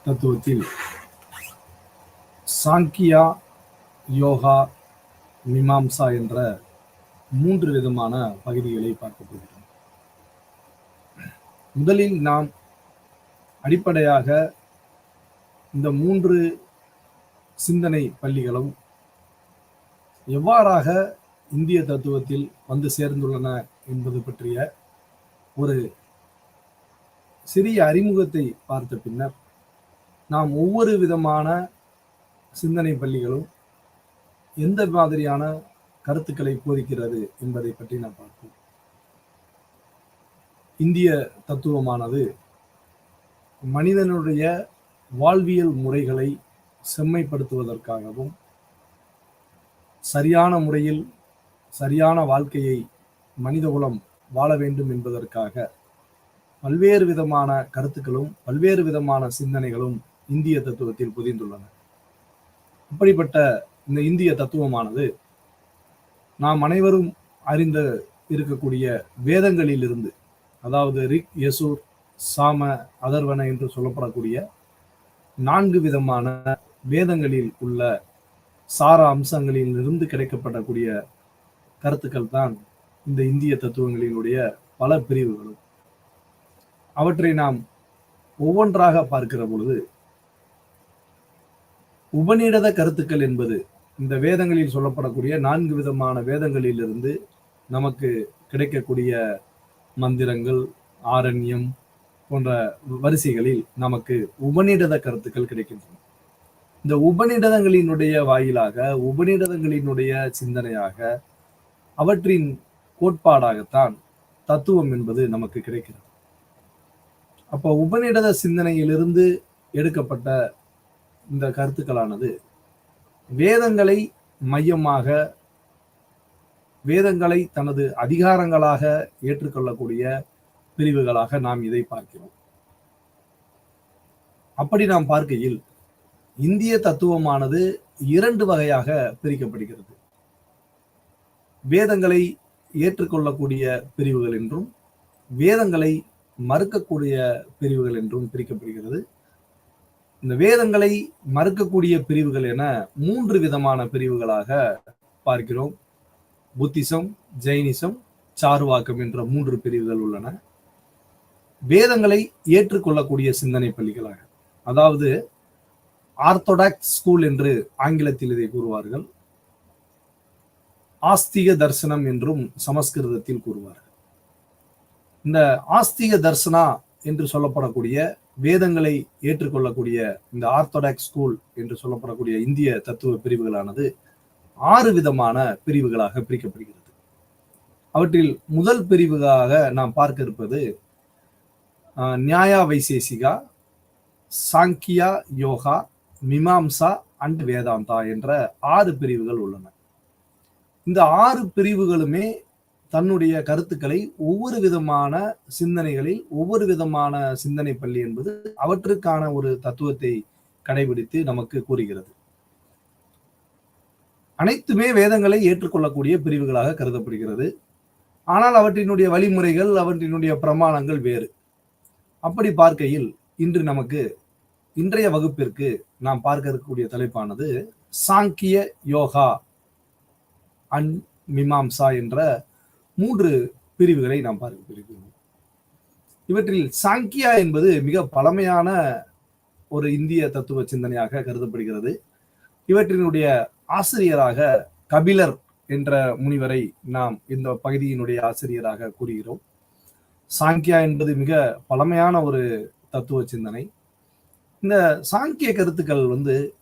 தத்துவத்தில் சாங்கியா, யோகா, மீமாம்சா என்ற 3 விதமான பகுதிகளை பார்க்க போகிறோம். முதலில் நாம் அடிப்படையாக இந்த 3 சிந்தனை பள்ளிகளும் எவ்வாறாக இந்திய தத்துவத்தில் வந்து சேர்ந்துள்ளன என்பது பற்றிய ஒரு சிறிய அறிமுகத்தை பார்த்த பின்னர் நாம் ஒவ்வொரு விதமான சிந்தனை பள்ளிகளும் எந்த மாதிரியான கருத்துக்களை போதிக்கிறது என்பதை பற்றி நாம் பார்ப்போம். இந்திய தத்துவமானது மனிதனுடைய வாழ்வியல் முறைகளை செம்மைப்படுத்துவதற்காகவும் சரியான முறையில் சரியான வாழ்க்கையை மனிதகுலம் வாழ வேண்டும் என்பதற்காக பல்வேறு விதமான கருத்துக்களும் பல்வேறு விதமான சிந்தனைகளும் இந்திய தத்துவத்தில் புதிந்துள்ளன. அப்படிப்பட்ட இந்த இந்திய தத்துவமானது நாம் அனைவரும் அறிந்து இருக்கக்கூடிய வேதங்களிலிருந்து, அதாவது ரிக், யசூர், சாம, அதர்வன என்று சொல்லப்படக்கூடிய 4 விதமான வேதங்களில் உள்ள சார அம்சங்களில் இருந்து கிடைக்கப்படக்கூடிய கருத்துக்கள் தான் இந்த இந்திய தத்துவங்களினுடைய பல பிரிவுகளும். அவற்றை நாம் ஒவ்வொன்றாக பார்க்கிற பொழுது உபநிடத கருத்துக்கள் என்பது இந்த வேதங்களில் சொல்லப்படக்கூடிய 4 விதமான வேதங்களிலிருந்து நமக்கு கிடைக்கக்கூடிய மந்திரங்கள், ஆரண்யம் போன்ற வரிசைகளில் நமக்கு உபநிடத கருத்துக்கள் கிடைக்கின்றன. இந்த உபநிடதங்களினுடைய வாயிலாக, உபநிடதங்களினுடைய சிந்தனையாக, அவற்றின் கோட்பாடாகத்தான் தத்துவம் என்பது நமக்கு கிடைக்கிறது. அப்போ உபநிடத சிந்தனையிலிருந்து எடுக்கப்பட்ட இந்த கருத்துக்களானது வேதங்களை மையமாக, வேதங்களை தனது அதிகாரங்களாக ஏற்றுக்கொள்ளக்கூடிய பிரிவுகளாக நாம் இதை பார்க்கிறோம். அப்படி நாம் பார்க்கையில் இந்திய தத்துவமானது 2 வகையாக பிரிக்கப்படுகிறது. வேதங்களை ஏற்றுக்கொள்ளக்கூடிய பிரிவுகள் என்றும் வேதங்களை மறுக்கக்கூடிய பிரிவுகள் என்றும் பிரிக்கப்படுகிறது. இந்த வேதங்களை மறுக்கக்கூடிய பிரிவுகள் என 3 விதமான பிரிவுகளாக பார்க்கிறோம். புத்திசம், ஜெயினிசம், சார்வாக்கம் என்ற 3 பிரிவுகள் உள்ளன. வேதங்களை ஏற்றுக்கொள்ளக்கூடிய சிந்தனை பள்ளிகளாக, அதாவது ஆர்த்தோடாக்ஸ் ஸ்கூல் என்று ஆங்கிலத்தில் இதை கூறுவார்கள், ஆஸ்திக தர்சனம் என்றும் சமஸ்கிருதத்தில் கூறுவார்கள். இந்த ஆஸ்திக தர்சனா என்று சொல்லப்படக்கூடிய வேதங்களை ஏற்றுக்கொள்ளக்கூடிய இந்த ஆர்த்தோடாக்ஸ் ஸ்கூல் என்று சொல்லப்படக்கூடிய இந்திய தத்துவ பிரிவுகளானது 6 விதமான பிரிவுகளாக பிரிக்கப்படுகிறது. அவற்றில் முதல் பிரிவுகளாக நாம் பார்க்க இருப்பது நியாயா வைசேசிகா, சாங்கியா, யோகா, மீமாம்சா அண்ட் வேதாந்தா என்ற 6 பிரிவுகள் உள்ளன. இந்த 6 பிரிவுகளுமே தன்னுடைய கருத்துக்களை ஒவ்வொரு விதமான சிந்தனைகளில், ஒவ்வொரு விதமான சிந்தனை பள்ளி என்பது அவற்றுக்கான ஒரு தத்துவத்தை கடைபிடித்து நமக்கு கூறுகிறது. அனைத்துமே வேதங்களை ஏற்றுக்கொள்ளக்கூடிய பிரிவுகளாக கருதப்படுகிறது. ஆனால் அவற்றினுடைய வழிமுறைகள், அவற்றினுடைய பிரமாணங்கள் வேறு. அப்படி பார்க்கையில் இன்று நமக்கு இன்றைய வகுப்பிற்கு நாம் பார்க்க இருக்கக்கூடிய தலைப்பானது சாங்கிய, யோகா அண்ட் மீமாம்சா என்ற 3 பிரிவுகளை நாம் பார்க்க இருக்கிறோம். இவற்றில் சாங்கியா என்பது மிக பழமையான ஒரு இந்திய தத்துவ சிந்தனையாக கருதப்படுகிறது. இவற்றினுடைய ஆசிரியராக கபிலர் என்ற முனிவரை நாம் இந்த பகுதியினுடைய ஆசிரியராக கூறுகிறோம். சாங்கியா என்பது மிக பழமையான ஒரு தத்துவ சிந்தனை. இந்த சாங்கிய கருத்துக்கள்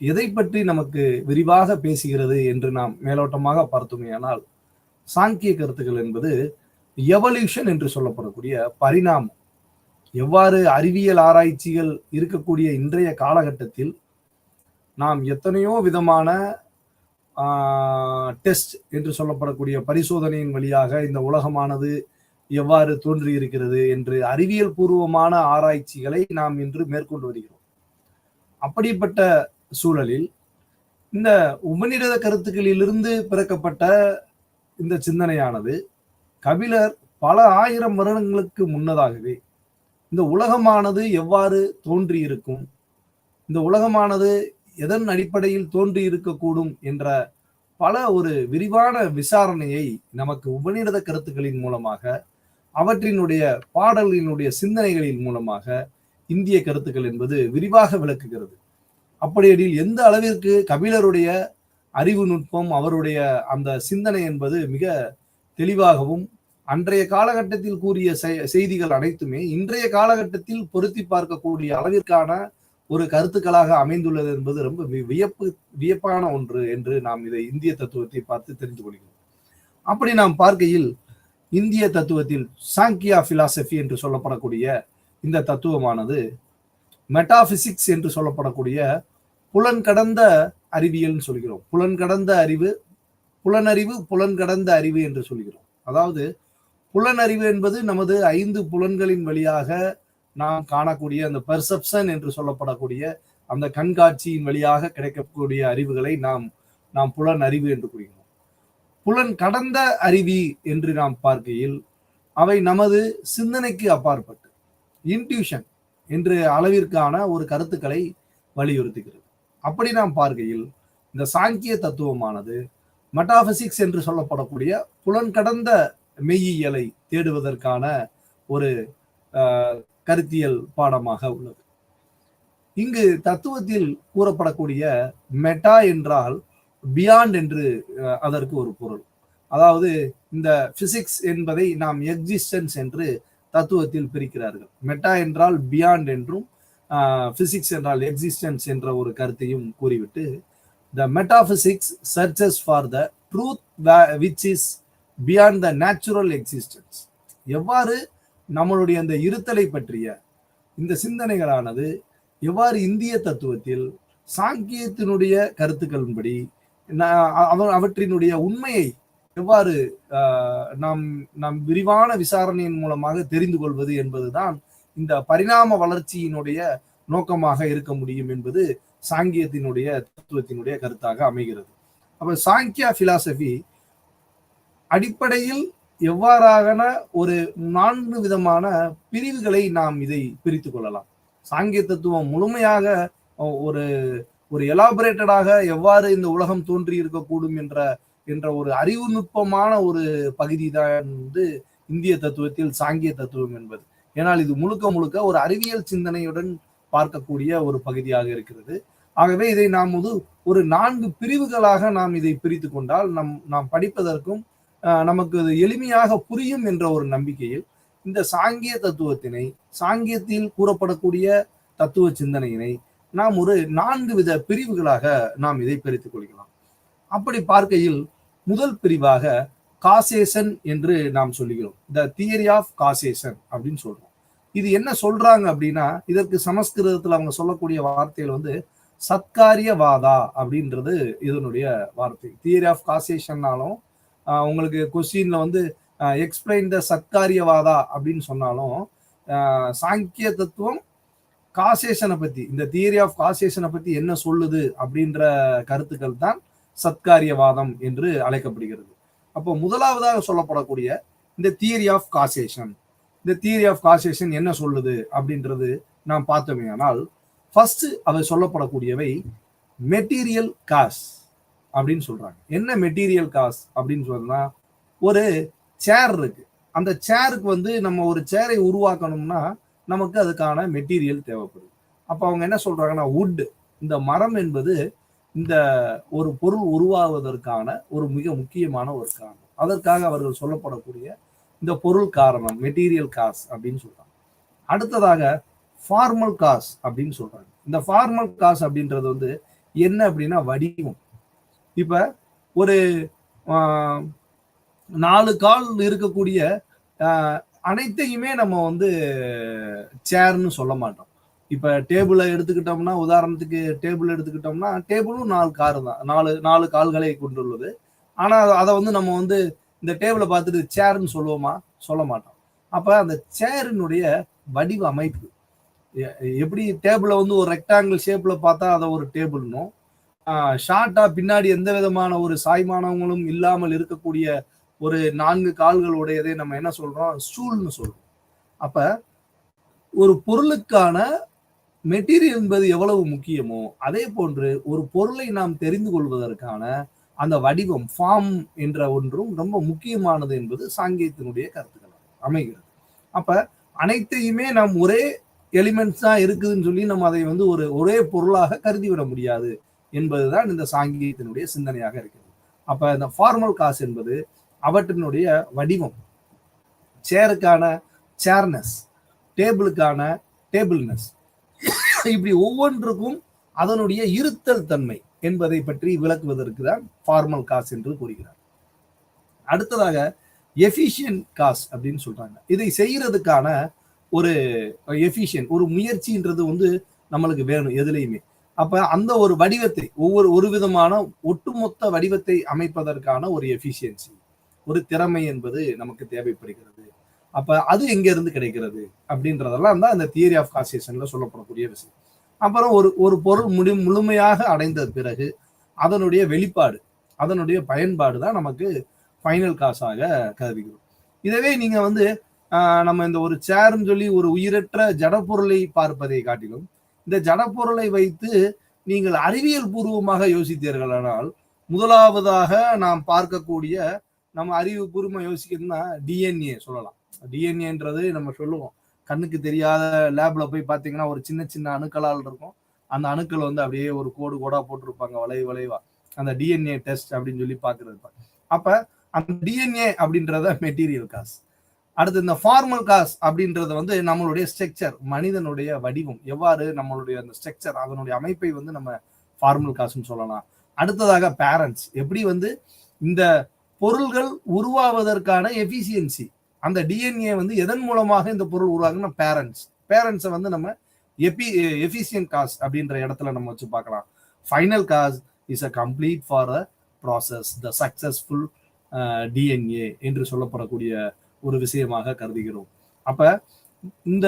எதை பற்றி நமக்கு விரிவாக பேசுகிறது என்று நாம் மேலோட்டமாக பார்த்தோமேயானால், சாங்கிய கருத்துக்கள் என்பது எவல்யூஷன் என்று சொல்லப்படக்கூடிய பரிணாமம். எவ்வாறு அறிவியல் ஆராய்ச்சிகள் இருக்கக்கூடிய இன்றைய காலகட்டத்தில் நாம் எத்தனையோ விதமான டெஸ்ட் என்று சொல்லப்படக்கூடிய பரிசோதனையின் வழியாக இந்த உலகமானது எவ்வாறு தோன்றி இருக்கிறது என்று அறிவியல் பூர்வமான ஆராய்ச்சிகளை நாம் இன்று மேற்கொண்டு வருகிறோம். அப்படிப்பட்ட சூழலில் இந்த உபநிடத கருத்துக்களிலிருந்து பிறக்கப்பட்ட இந்த சிந்தனையானது கபிலர் பல 1000 வருடங்களுக்கு முன்னதாகவே இந்த உலகமானது எவ்வாறு தோன்றி இருக்கும், இந்த உலகமானது எதன் அடிப்படையில் தோன்றி இருக்கக்கூடும் என்ற பல ஒரு விரிவான விசாரணையை நமக்கு உபநிடத கருத்துக்களின் மூலமாக, அவற்றினுடைய பாடல்களினுடைய சிந்தனைகளின் மூலமாக இந்திய கருத்துக்கள் என்பது விரிவாக விளக்குகிறது. அப்படியெனில் எந்த அளவிற்கு கபிலருடைய அறிவு நுட்பம், அவருடைய அந்த சிந்தனை என்பது மிக தெளிவாகவும், அன்றைய காலகட்டத்தில் கூறிய செய்திகள் அனைத்துமே இன்றைய காலகட்டத்தில் பொருத்தி பார்க்கக்கூடிய அளவிற்கான ஒரு கருத்துக்களாக அமைந்துள்ளது என்பது ரொம்ப வியப்பான ஒன்று என்று நாம் இதை இந்திய தத்துவத்தை பார்த்து தெரிந்து கொள்கிறோம். அப்படி நாம் பார்க்கையில் இந்திய தத்துவத்தில் சாங்கியா பிலாசபி என்று சொல்லப்படக்கூடிய இந்த தத்துவமானது மெட்டாபிசிக்ஸ் என்று சொல்லப்படக்கூடிய புலன் கடந்த அறிவியல் சொல்கிறோம். புலன் கடந்த அறிவு, புலனறிவு, புலன் கடந்த அறிவு என்று சொல்கிறோம். அதாவது புலனறிவு என்பது நமது 5 புலன்களின் வழியாக நாம் காணக்கூடிய அந்த பெர்செப்ஷன் என்று சொல்லப்படக்கூடிய அந்த கண்காட்சியின் வழியாக கிடைக்கக்கூடிய அறிவுகளை நாம் புலன் அறிவு என்று கூறுகிறோம். புலன் கடந்த அறிவி என்று நாம் பார்க்கையில் அவை நமது சிந்தனைக்கு அப்பாற்பட்டு இன்ட்யூஷன் என்று அளவிற்கான ஒரு கருத்துக்களை வலியுறுத்துகிறது. அப்படி நாம் பார்க்கையில் இந்த சாங்கிய தத்துவமானது மெட்டாபிசிக்ஸ் என்று சொல்லப்படக்கூடிய புலன் கடந்த மெய்யியலை தேடுவதற்கான ஒரு கருத்தியல் பாடமாக உள்ளது. இங்கு தத்துவத்தில் கூறப்படக்கூடிய மெட்டா என்றால் பியாண்ட் என்று அதற்கு ஒரு பொருள். அதாவது இந்த பிசிக்ஸ் என்பதை நாம் எக்ஸிஸ்டன்ஸ் என்று தத்துவத்தில் பிரிக்கிறார்கள். மெட்டா என்றால் பியாண்ட் என்றும், பிசிக்ஸ் என்றால் எக்ஸிஸ்டன்ஸ் என்ற ஒரு கருத்தையும் கூறிவிட்டு, the metaphysics searches for the truth which is beyond the natural existence. எவ்வாறு நம்மளுடைய அந்த இருத்தலை பற்றிய இந்த சிந்தனைகளானது எவ்வாறு இந்திய தத்துவத்தில் சாங்கியத்தினுடைய கருத்துக்களின்படி அவற்றினுடைய உண்மையை எவ்வாறு நாம் விரிவான விசாரணையின் மூலமாக தெரிந்து கொள்வது என்பதுதான் இந்த பரிணாம வளர்ச்சியினுடைய நோக்கமாக இருக்க முடியும் என்பது சாங்கியத்தினுடைய தத்துவத்தினுடைய கருத்தாக அமைகிறது. அப்ப சாங்கியா பிலாசபி அடிப்படையில் எவ்வாறான ஒரு 4 விதமான பிரிவுகளை நாம் இதை பிரித்து கொள்ளலாம். சாங்கிய தத்துவம் முழுமையாக ஒரு எலாபரேட்டடாக எவ்வாறு இந்த உலகம் தோன்றி இருக்கக்கூடும் என்ற ஒரு அறிவு நுட்பமான ஒரு பகுதி தான் இந்திய தத்துவத்தில் சாங்கிய தத்துவம் என்பது. ஏனால் இது முழுக்க ஒரு அறிவியல் சிந்தனையுடன் பார்க்கக்கூடிய ஒரு பகுதியாக இருக்கிறது. ஆகவே இதை நாம் ஒரு 4 பிரிவுகளாக நாம் இதை பிரித்து கொண்டால் நாம் படிப்பதற்கும் நமக்கு எளிமையாக புரியும் என்ற ஒரு நம்பிக்கையில் இந்த சாங்கிய தத்துவத்தினை, சாங்கியத்தில் கூறப்படக்கூடிய தத்துவ சிந்தனையினை நாம் ஒரு 4 வித பிரிவுகளாக நாம் இதை பிரித்துக் கொள்கிறோம். அப்படி பார்க்கையில் முதல் பிரிவாக காசேஷன் என்று நாம் சொல்லுகிறோம். த தியரி ஆஃப் காசேஷன் அப்படின்னு சொல்றோம். இது என்ன சொல்றாங்க அப்படின்னா, இதற்கு சமஸ்கிருதத்தில் அவங்க சொல்லக்கூடிய வார்த்தைகள் சத்காரியவாதா அப்படின்றது இதனுடைய வார்த்தை. தியரி ஆஃப் காசேஷன்னாலும் உங்களுக்கு கொஸ்டின்ல எக்ஸ்பிளைன் த சத்காரியவாதா அப்படின்னு சொன்னாலும், சாங்கிய தத்துவம் காசேஷனை பத்தி, இந்த தியரி ஆஃப் காசேஷனை பத்தி என்ன சொல்லுது அப்படின்ற கருத்துக்கள் தான் சத்காரியவாதம் என்று அழைக்கப்படுகிறது. அப்போ முதலாவதாக சொல்லப்படக்கூடிய இந்த தியரி ஆஃப் காசேஷன், இந்த தியரி ஆஃப் காசேஷன் என்ன சொல்லுது அப்படின்றது நாம் பார்த்தோமே. ஆனால் ஃபர்ஸ்ட் அவை சொல்லப்படக்கூடியவை மெட்டீரியல் காஸ் அப்படின்னு சொல்றாங்க. என்ன மெட்டீரியல் காஸ் அப்படின்னு சொன்னா, ஒரு சேர் இருக்கு, அந்த சேருக்கு நம்ம ஒரு சேரை உருவாக்கணும்னா நமக்கு அதுக்கான மெட்டீரியல் தேவைப்படுது. அப்ப அவங்க என்ன சொல்றாங்கன்னா, வுட், இந்த மரம் என்பது இந்த ஒரு பொருள் உருவாவதற்கான ஒரு மிக முக்கியமான ஒரு காரணம். அதற்காக அவர்கள் சொல்லப்படக்கூடிய இந்த பொருள் காரணம் மெட்டீரியல் காஸ் அப்படின்னு சொல்றாங்க. அடுத்ததாக ஃபார்மல் காஸ் அப்படின்னு சொல்றாங்க. இந்த ஃபார்மல் காஸ் அப்படின்றது என்ன அப்படின்னா வடிவம். இப்ப ஒரு 4 கால் இருக்கக்கூடிய அனைத்தையுமே நம்ம சேர்னு சொல்ல மாட்டோம். இப்ப டேபிளை எடுத்துக்கிட்டோம்னா, உதாரணத்துக்கு டேபிள் எடுத்துக்கிட்டோம்னா, டேபிளும் 4 கார் தான், 4 கால்களை கொண்டுள்ளது. ஆனா அதை நம்ம இந்த டேபிளை பார்த்துட்டு சேர்னு சொல்லுவோமா? சொல்ல மாட்டோம். அப்ப அந்த சேரினுடைய வடிவ அமைப்பு எப்படி, டேபிளை ஒரு ரெக்டாங்கிள் ஷேப்ல பார்த்தா அதை ஒரு டேபிள்னும், ஷார்ட்டா பின்னாடி எந்த விதமான ஒரு சாய்மானங்களும் இல்லாமல் இருக்கக்கூடிய ஒரு 4 கால்களுடையதை நம்ம என்ன சொல்றோம்? ஸ்டூல்னு சொல்றோம். அப்ப ஒரு பொருளுக்கான மெட்டீரியல் என்பது எவ்வளவு முக்கியமோ அதே போன்று ஒரு பொருளை நாம் தெரிந்து கொள்வதற்கான அந்த வடிவம், ஃபார்ம் என்ற ஒன்றும் ரொம்ப முக்கியமானது என்பது சாங்கியத்தினுடைய கருத்துக்கள் அமைகிறது. அப்ப அனைத்தையுமே நாம் ஒரே எலிமெண்ட்ஸ் தான் இருக்குதுன்னு சொல்லி நம்ம அதை வந்து ஒரே பொருளாக கருதிவிட முடியாது என்பதுதான் இந்த சாங்கியத்தினுடைய சிந்தனையாக இருக்கிறது. அப்ப இந்த ஃபார்மல் காஸ் என்பது அவற்றினுடைய வடிவம், சேருக்கான சேர்னஸ், டேபிளுக்கான டேபிள்னஸ், இப்படி ஒவ்வொன்றுக்கும் அதனுடைய இருத்தல் தன்மை என்பதை பற்றி விளக்குவதற்கு தான் ஃபார்மல் காஸ் என்று கூறுகிறார். அடுத்ததாக எஃபிஷியன்ட் காஸ் அப்படின்னு சொல்றாங்க. இதை செய்யறதுக்கான ஒரு எஃபிஷியன்ட், ஒரு முயற்சின்றது வந்து நம்மளுக்கு வேணும் எதுலையுமே. அப்ப அந்த ஒரு வடிவத்தை, ஒரு விதமான ஒட்டுமொத்த வடிவத்தை அமைப்பதற்கான ஒரு எஃபிஷியன்சி, ஒரு திறமை என்பது நமக்கு தேவைப்படுகிறது. அப்ப அது எங்க இருந்து கிடைக்கிறது அப்படின்றதெல்லாம் தான் இந்த தியரி ஆஃப் காசேஷன்ல சொல்லப்படக்கூடிய விஷயம். அப்புறம் ஒரு பொருள் முழுமையாக அடைந்த பிறகு அதனுடைய வெளிப்பாடு, அதனுடைய பயன்பாடு தான் நமக்கு ஃபைனல் காசாக கருதுகிறோம். இதவே நீங்க வந்து நம்ம இந்த ஒரு சேர்ன்னு சொல்லி ஒரு உயிரற்ற ஜடப்பொருளை பார்ப்பதை காட்டிலும் இந்த ஜடப்பொருளை வைத்து நீங்கள் அறிவியல் பூர்வமாக யோசித்தீர்களானால், முதலாவதாக நாம் பார்க்கக்கூடிய, நம்ம அறிவுபூர்வமாக யோசிக்கணும்னா டிஎன்ஏ சொல்லலாம். டிஎன்ஏன்றது நம்ம சொல்லுவோம், கண்ணுக்கு தெரியாத லேப்ல போய் பார்த்தீங்கன்னா ஒரு சின்ன சின்ன அணுக்களால் இருக்கும். அந்த அணுக்கள் வந்து அப்படியே ஒரு கோடு கோடா போட்டிருப்பாங்க, வளைவா. அந்த டிஎன்ஏ டெஸ்ட் அப்படின்னு சொல்லி பார்க்கறது. அப்ப அந்த டிஎன்ஏ அப்படின்றத மெட்டீரியல் காஸ். அடுத்து இந்த ஃபார்மல் காஸ் அப்படின்றது வந்து நம்மளுடைய ஸ்ட்ரக்சர், மனிதனுடைய வடிவம், எவ்வாறு நம்மளுடைய அந்த ஸ்ட்ரக்சர், அதனுடைய அமைப்பை வந்து நம்ம ஃபார்மல் காஸ்ன்னு சொல்லலாம். அடுத்ததாக பேரண்ட்ஸ், எப்படி வந்து இந்த பொருள்கள் உருவாவதற்கான எஃபிஷியன்சி, அந்த டிஎன்ஏ வந்து எதன் மூலமாக இந்த பொருள் உருவாகுன்னா பேரண்ட்ஸை வந்து நம்ம எஃபிஷியன்ட் காஸ் அப்படின்ற இடத்துல நம்ம வச்சு பார்க்கலாம். Final cause is a complete for a process, the successful DNA என்று சொல்லப்படக்கூடிய ஒரு விஷயமாக கருதுகிறோம். அப்ப இந்த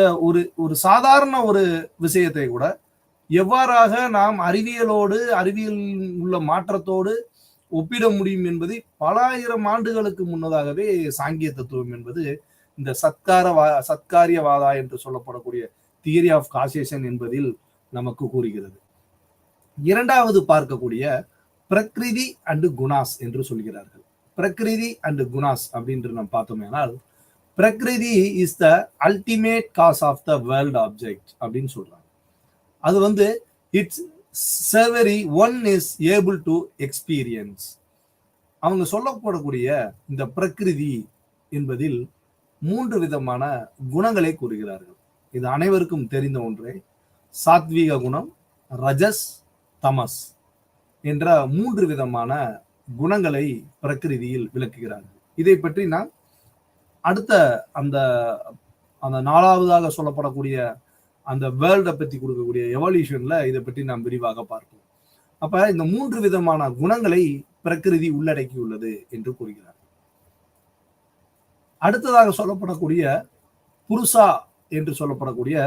ஒரு சாதாரண ஒரு விஷயத்தை கூட எவ்வாறாக நாம் அறிவியல் உள்ள மாற்றத்தோடு ஒப்பிட முடியும் என்பதை பல ஆயிரம் ஆண்டுகளுக்கு முன்னதாகவே சாங்கிய தத்துவம் என்பது இந்த சத்காரியவாதா என்று சொல்லப்படக்கூடிய தியரி ஆஃப் காசேஷன் என்பதில் நமக்கு கூறுகிறது. இரண்டாவது பார்க்கக்கூடிய பிரகிருதி அண்ட் குணாஸ் என்று சொல்கிறார்கள். பிரகிருதி அண்ட் குணாஸ் அப்படின்று நம்ம பார்த்தோம்னால், பிரகிருதி is the ultimate cause of the world object அப்படின்னு சொல்றாங்க. அது வந்து it's every one is able to experience. அவங்க சொல்லப்படக்கூடிய இந்த பிரகிருதி என்பதில் 3 விதமான குணங்களை கூறுகிறார்கள். இது அனைவருக்கும் தெரிந்த ஒன்றே. சாத்வீக குணம், ரஜஸ், தமஸ் என்ற 3 விதமான குணங்களை பிரகிருதியில் விளக்குகிறார்கள். இதை பற்றி நான் அடுத்த அந்த 4வதாக சொல்லப்படக்கூடிய அந்த வேர்ல்டை பற்றி கொடுக்கக்கூடிய எவல்யூஷன்ல இதை பற்றி நாம் விரிவாக பார்ப்போம். அப்ப இந்த 3 விதமான குணங்களை பிரகிருதி உள்ளடக்கியுள்ளது என்று கூறுகிறார். அடுத்ததாக சொல்லப்படக்கூடிய புருஷா என்று சொல்லப்படக்கூடிய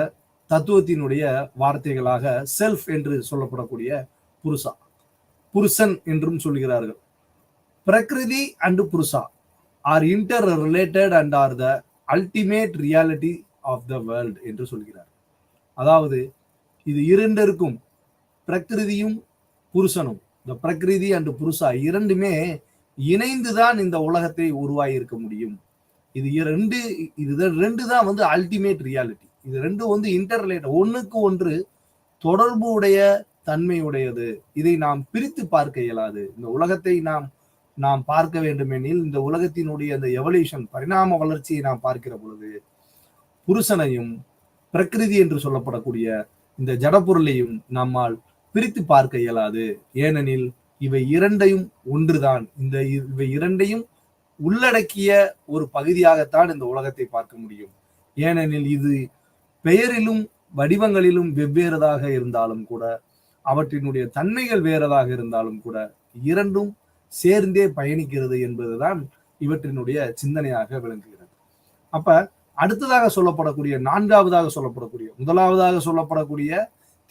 தத்துவத்தினுடைய வார்த்தைகளாக செல்ஃப் என்று சொல்லப்படக்கூடிய புருஷா, புருஷன் என்றும் சொல்கிறார்கள். Prakriti and Purusha are interrelated and are the ultimate reality of the world என்று சொல்கிறார். அதாவது இது இரண்டிற்கும், பிரகிருதியும் புருஷனும், இந்த பிரகிருதி அண்ட் புருஷா இரண்டுமே இணைந்துதான் இந்த உலகத்தை உருவாகி இருக்க முடியும். இது ரெண்டு தான் வந்து அல்டிமேட் ரியாலிட்டி. இது ரெண்டும் வந்து இன்டர் ரிலேட்டட், ஒன்றுக்கு ஒன்று தொடர்பு உடைய தன்மையுடையது. இதை நாம் பிரித்து பார்க்க இயலாது. இந்த உலகத்தை நாம் பார்க்க வேண்டுமெனில் இந்த உலகத்தினுடைய அந்த எவல்யூஷன், பரிணாம வளர்ச்சியை நாம் பார்க்கிற பொழுது புருஷனையும் பிரகிருதி என்று சொல்லப்படக்கூடிய இந்த ஜடப்பொருளையும் நம்மால் பிரித்து பார்க்க இயலாது. ஏனெனில் இவை இரண்டையும் ஒன்றுதான். இவை இரண்டையும் உள்ளடக்கிய ஒரு பகுதியாகத்தான் இந்த உலகத்தை பார்க்க முடியும். ஏனெனில் இது பெயரிலும் வடிவங்களிலும் வெவ்வேறதாக இருந்தாலும் கூட, அவற்றினுடைய தன்மைகள் வேறதாக இருந்தாலும் கூட, இரண்டும் சேர்ந்தே பயணிக்கிறது என்பதுதான் இவற்றினுடைய சிந்தனையாக விளங்குகிறது. அப்ப அடுத்ததாக சொல்லப்படக்கூடிய, 4வதாக சொல்லப்படக்கூடிய, முதலாவதாக சொல்லப்படக்கூடிய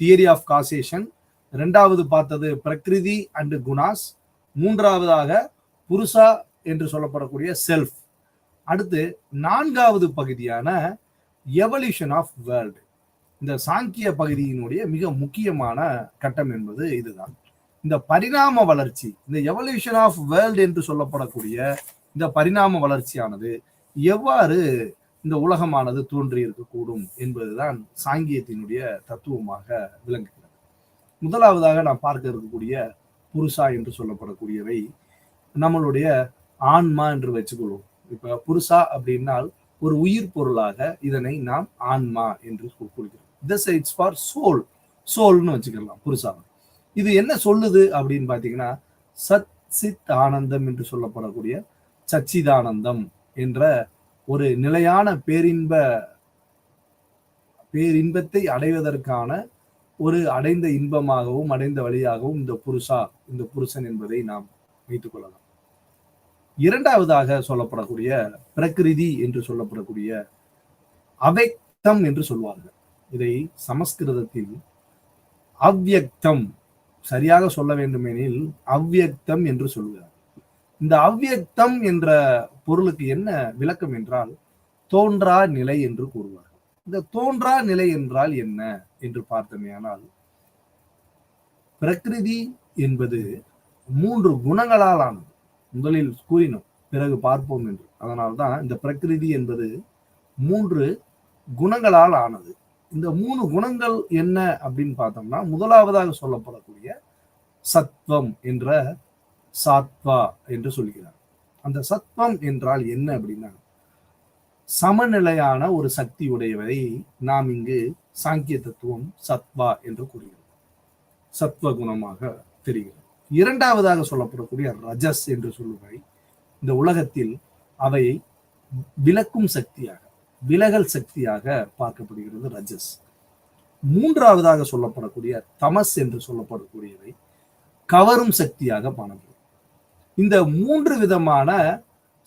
தியரி ஆஃப் காசேஷன், 2வது பார்த்தது பிரகிருதி அண்ட் குணாஸ், 3வதாக புருஷா என்று சொல்லப்படக்கூடிய செல்ஃப். அடுத்து 4வது பகுதியான எவல்யூஷன் ஆஃப் வேர்ல்டு. இந்த சாங்கிய பகுதியினுடைய மிக முக்கியமான கட்டம் என்பது இதுதான். இந்த பரிணாம வளர்ச்சி, இந்த எவல்யூஷன் ஆஃப் வேர்ல்டு என்று சொல்லப்படக்கூடிய இந்த பரிணாம வளர்ச்சியானது எவ்வாறு இந்த உலகமானது தோன்றி இருக்கக்கூடும் என்பதுதான் சாங்கியத்தினுடைய தத்துவமாக விளங்குகிறது. முதலாவதாக நாம் பார்க்க இருக்கக்கூடிய புருஷா என்று சொல்லப்படக்கூடியவை நம்மளுடைய ஆன்மா என்று வச்சுக்கொள்வோம். இப்ப புருஷா அப்படின்னால் ஒரு உயிர் பொருளாக இதனை நாம் ஆன்மா என்று குறிக்கிறோம். திஸ் இட்ஸ் ஃபார் சோல், சோல்னு வச்சுக்கலாம் புருஷா. இது என்ன சொல்லுது அப்படின்னு பாத்தீங்கன்னா, சத் சித் ஆனந்தம் என்று சொல்லப்படக்கூடிய சச்சிதானந்தம் என்ற ஒரு நிலையான பேரின்பத்தை அடைவதற்கான ஒரு அடைந்த இன்பமாகவும் அடைந்த வழியாகவும் இந்த புருஷா, இந்த புருஷன் என்பதை நாம் வைத்துக் கொள்ளலாம். இரண்டாவதாக சொல்லப்படக்கூடிய பிரகிருதி என்று சொல்லப்படக்கூடிய அவ்யக்தம் என்று சொல்வார்கள். இதை சமஸ்கிருதத்தில் அவ்யக்தம், சரியாக சொல்ல வேண்டுமெனில் அவ்யக்தம் என்று சொல்கிறார். இந்த அவ்யக்தம் என்ற பொருளுக்கு என்ன விளக்கம் என்றால் தோன்றா நிலை என்று கூறுவார்கள். இந்த தோன்றா நிலை என்றால் என்ன என்று பார்த்தமையானால், பிரகிருதி என்பது 3 குணங்களால் ஆனது. முதலில் கூறினோம், பிறகு பார்ப்போம் என்று. அதனால்தான் இந்த பிரகிருதி என்பது 3 குணங்களால் ஆனது. இந்த 3 குணங்கள் என்ன அப்படின்னு பார்த்தோம்னா, முதலாவதாக சொல்லப்படக்கூடிய சத்வம் என்ற சாத்வா என்று சொல்கிறார். அந்த சத்வம் என்றால் என்ன அப்படின்னா, சமநிலையான ஒரு சக்தி உடையவரை நாம் இங்கு சாங்கிய தத்துவம் சத்வா என்று கூறுகிறது. சத்வ குணமாக தெரிகிறது. இரண்டாவதாக சொல்லப்படக்கூடிய ரஜஸ் என்று சொல்லுவதை இந்த உலகத்தில் அவை விலக்கும் சக்தியாக, விலகல் சக்தியாக பார்க்கப்படுகிறது ரஜஸ். மூன்றாவதாக சொல்லப்படக்கூடிய தமஸ் என்று சொல்லப்படக்கூடியவை கவரும் சக்தியாக காணப்படும். இந்த 3 விதமான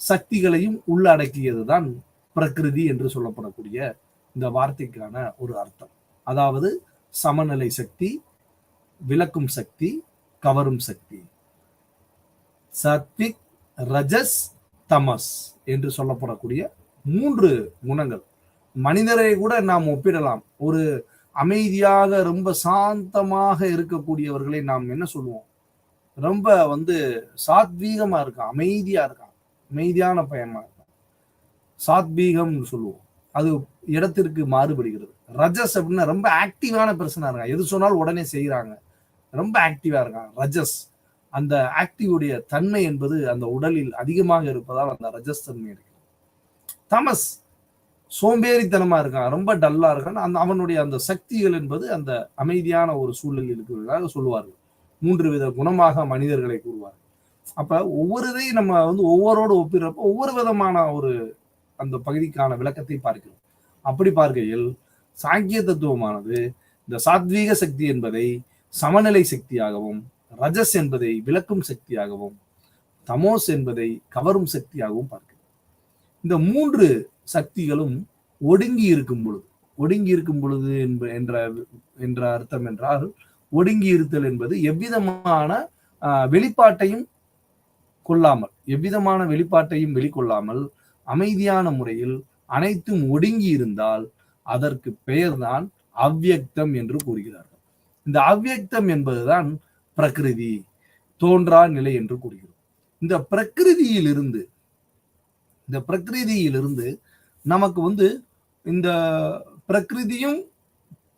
சக்திகளையும் உள்ளடக்கியதுதான் பிரகிருதி என்று சொல்லப்படக்கூடிய இந்த வார்த்தைக்கான ஒரு அர்த்தம். அதாவது சமநிலை சக்தி, விலக்கும் சக்தி, கவரும் சக்தி. சத்விக், ரஜஸ், தமஸ் என்று சொல்லப்படக்கூடிய 3 குணங்கள். மனிதரை கூட நாம் ஒப்பிடலாம். ஒரு அமைதியாக ரொம்ப சாந்தமாக இருக்கக்கூடியவர்களை நாம் என்ன சொல்லுவோம்? ரொம்ப சாத்வீகமா இருக்கான், அமைதியா இருக்கான், அமைதியான பயமா இருக்கான், சாத்வீகம் சொல்லுவோம். அது இடத்திற்கு மாறுபடுகிறது. ரஜஸ் அப்படின்னா ரொம்ப ஆக்டிவான பர்சனா இருக்கான், எது சொன்னாலும் உடனே செய்யறாங்க, ரொம்ப ஆக்டிவா இருக்கான் ரஜஸ். அந்த ஆக்டிவுடைய தன்மை என்பது அந்த உடலில் அதிகமாக இருப்பதால் அந்த ரஜஸ் தன்மை இருக்கு. தமஸ் சோம்பேறித்தனமா இருக்கான், ரொம்ப டல்லா இருக்கான். அவனுடைய அந்த சக்திகள் என்பது அந்த அமைதியான ஒரு சூழலில் இருக்கிறதாக சொல்லுவார்கள். 3 வித குணமாக மனிதர்களை கூறுவார்கள். அப்ப ஒவ்வொருதையும் நம்ம ஒவ்வொருவரோடு ஒப்பிடுறப்ப ஒவ்வொரு விதமான ஒரு அந்த பகுதிக்கான விளக்கத்தை பார்க்கிறோம். அப்படி பார்க்கையில் சாங்கிய தத்துவமானது இந்த சாத்வீக சக்தி என்பதை சமநிலை சக்தியாகவும், ரஜஸ் என்பதை விளக்கும் சக்தியாகவும், தமோஸ் என்பதை கவரும் சக்தியாகவும் பார்க்கிறோம். இந்த 3 சக்திகளும் ஒடுங்கி இருக்கும் பொழுது என்ற அர்த்தம் என்றால், ஒடுங்கி இருத்தல் என்பது எவ்விதமான வெளிப்பாட்டையும் கொள்ளாமல், எவ்விதமான வெளிப்பாட்டையும் வெளிக்கொள்ளாமல் அமைதியான முறையில் அனைத்தும் ஒடுங்கி இருந்தால் அதற்கு பெயர்தான் அவ்யக்தம் என்று கூறுகிறார்கள். இந்த அவ்யக்தம் என்பதுதான் பிரகிருதி, தோன்றா நிலை என்று கூறுகிறோம். இந்த பிரகிருதியிலிருந்து நமக்கு இந்த பிரகிருதியும்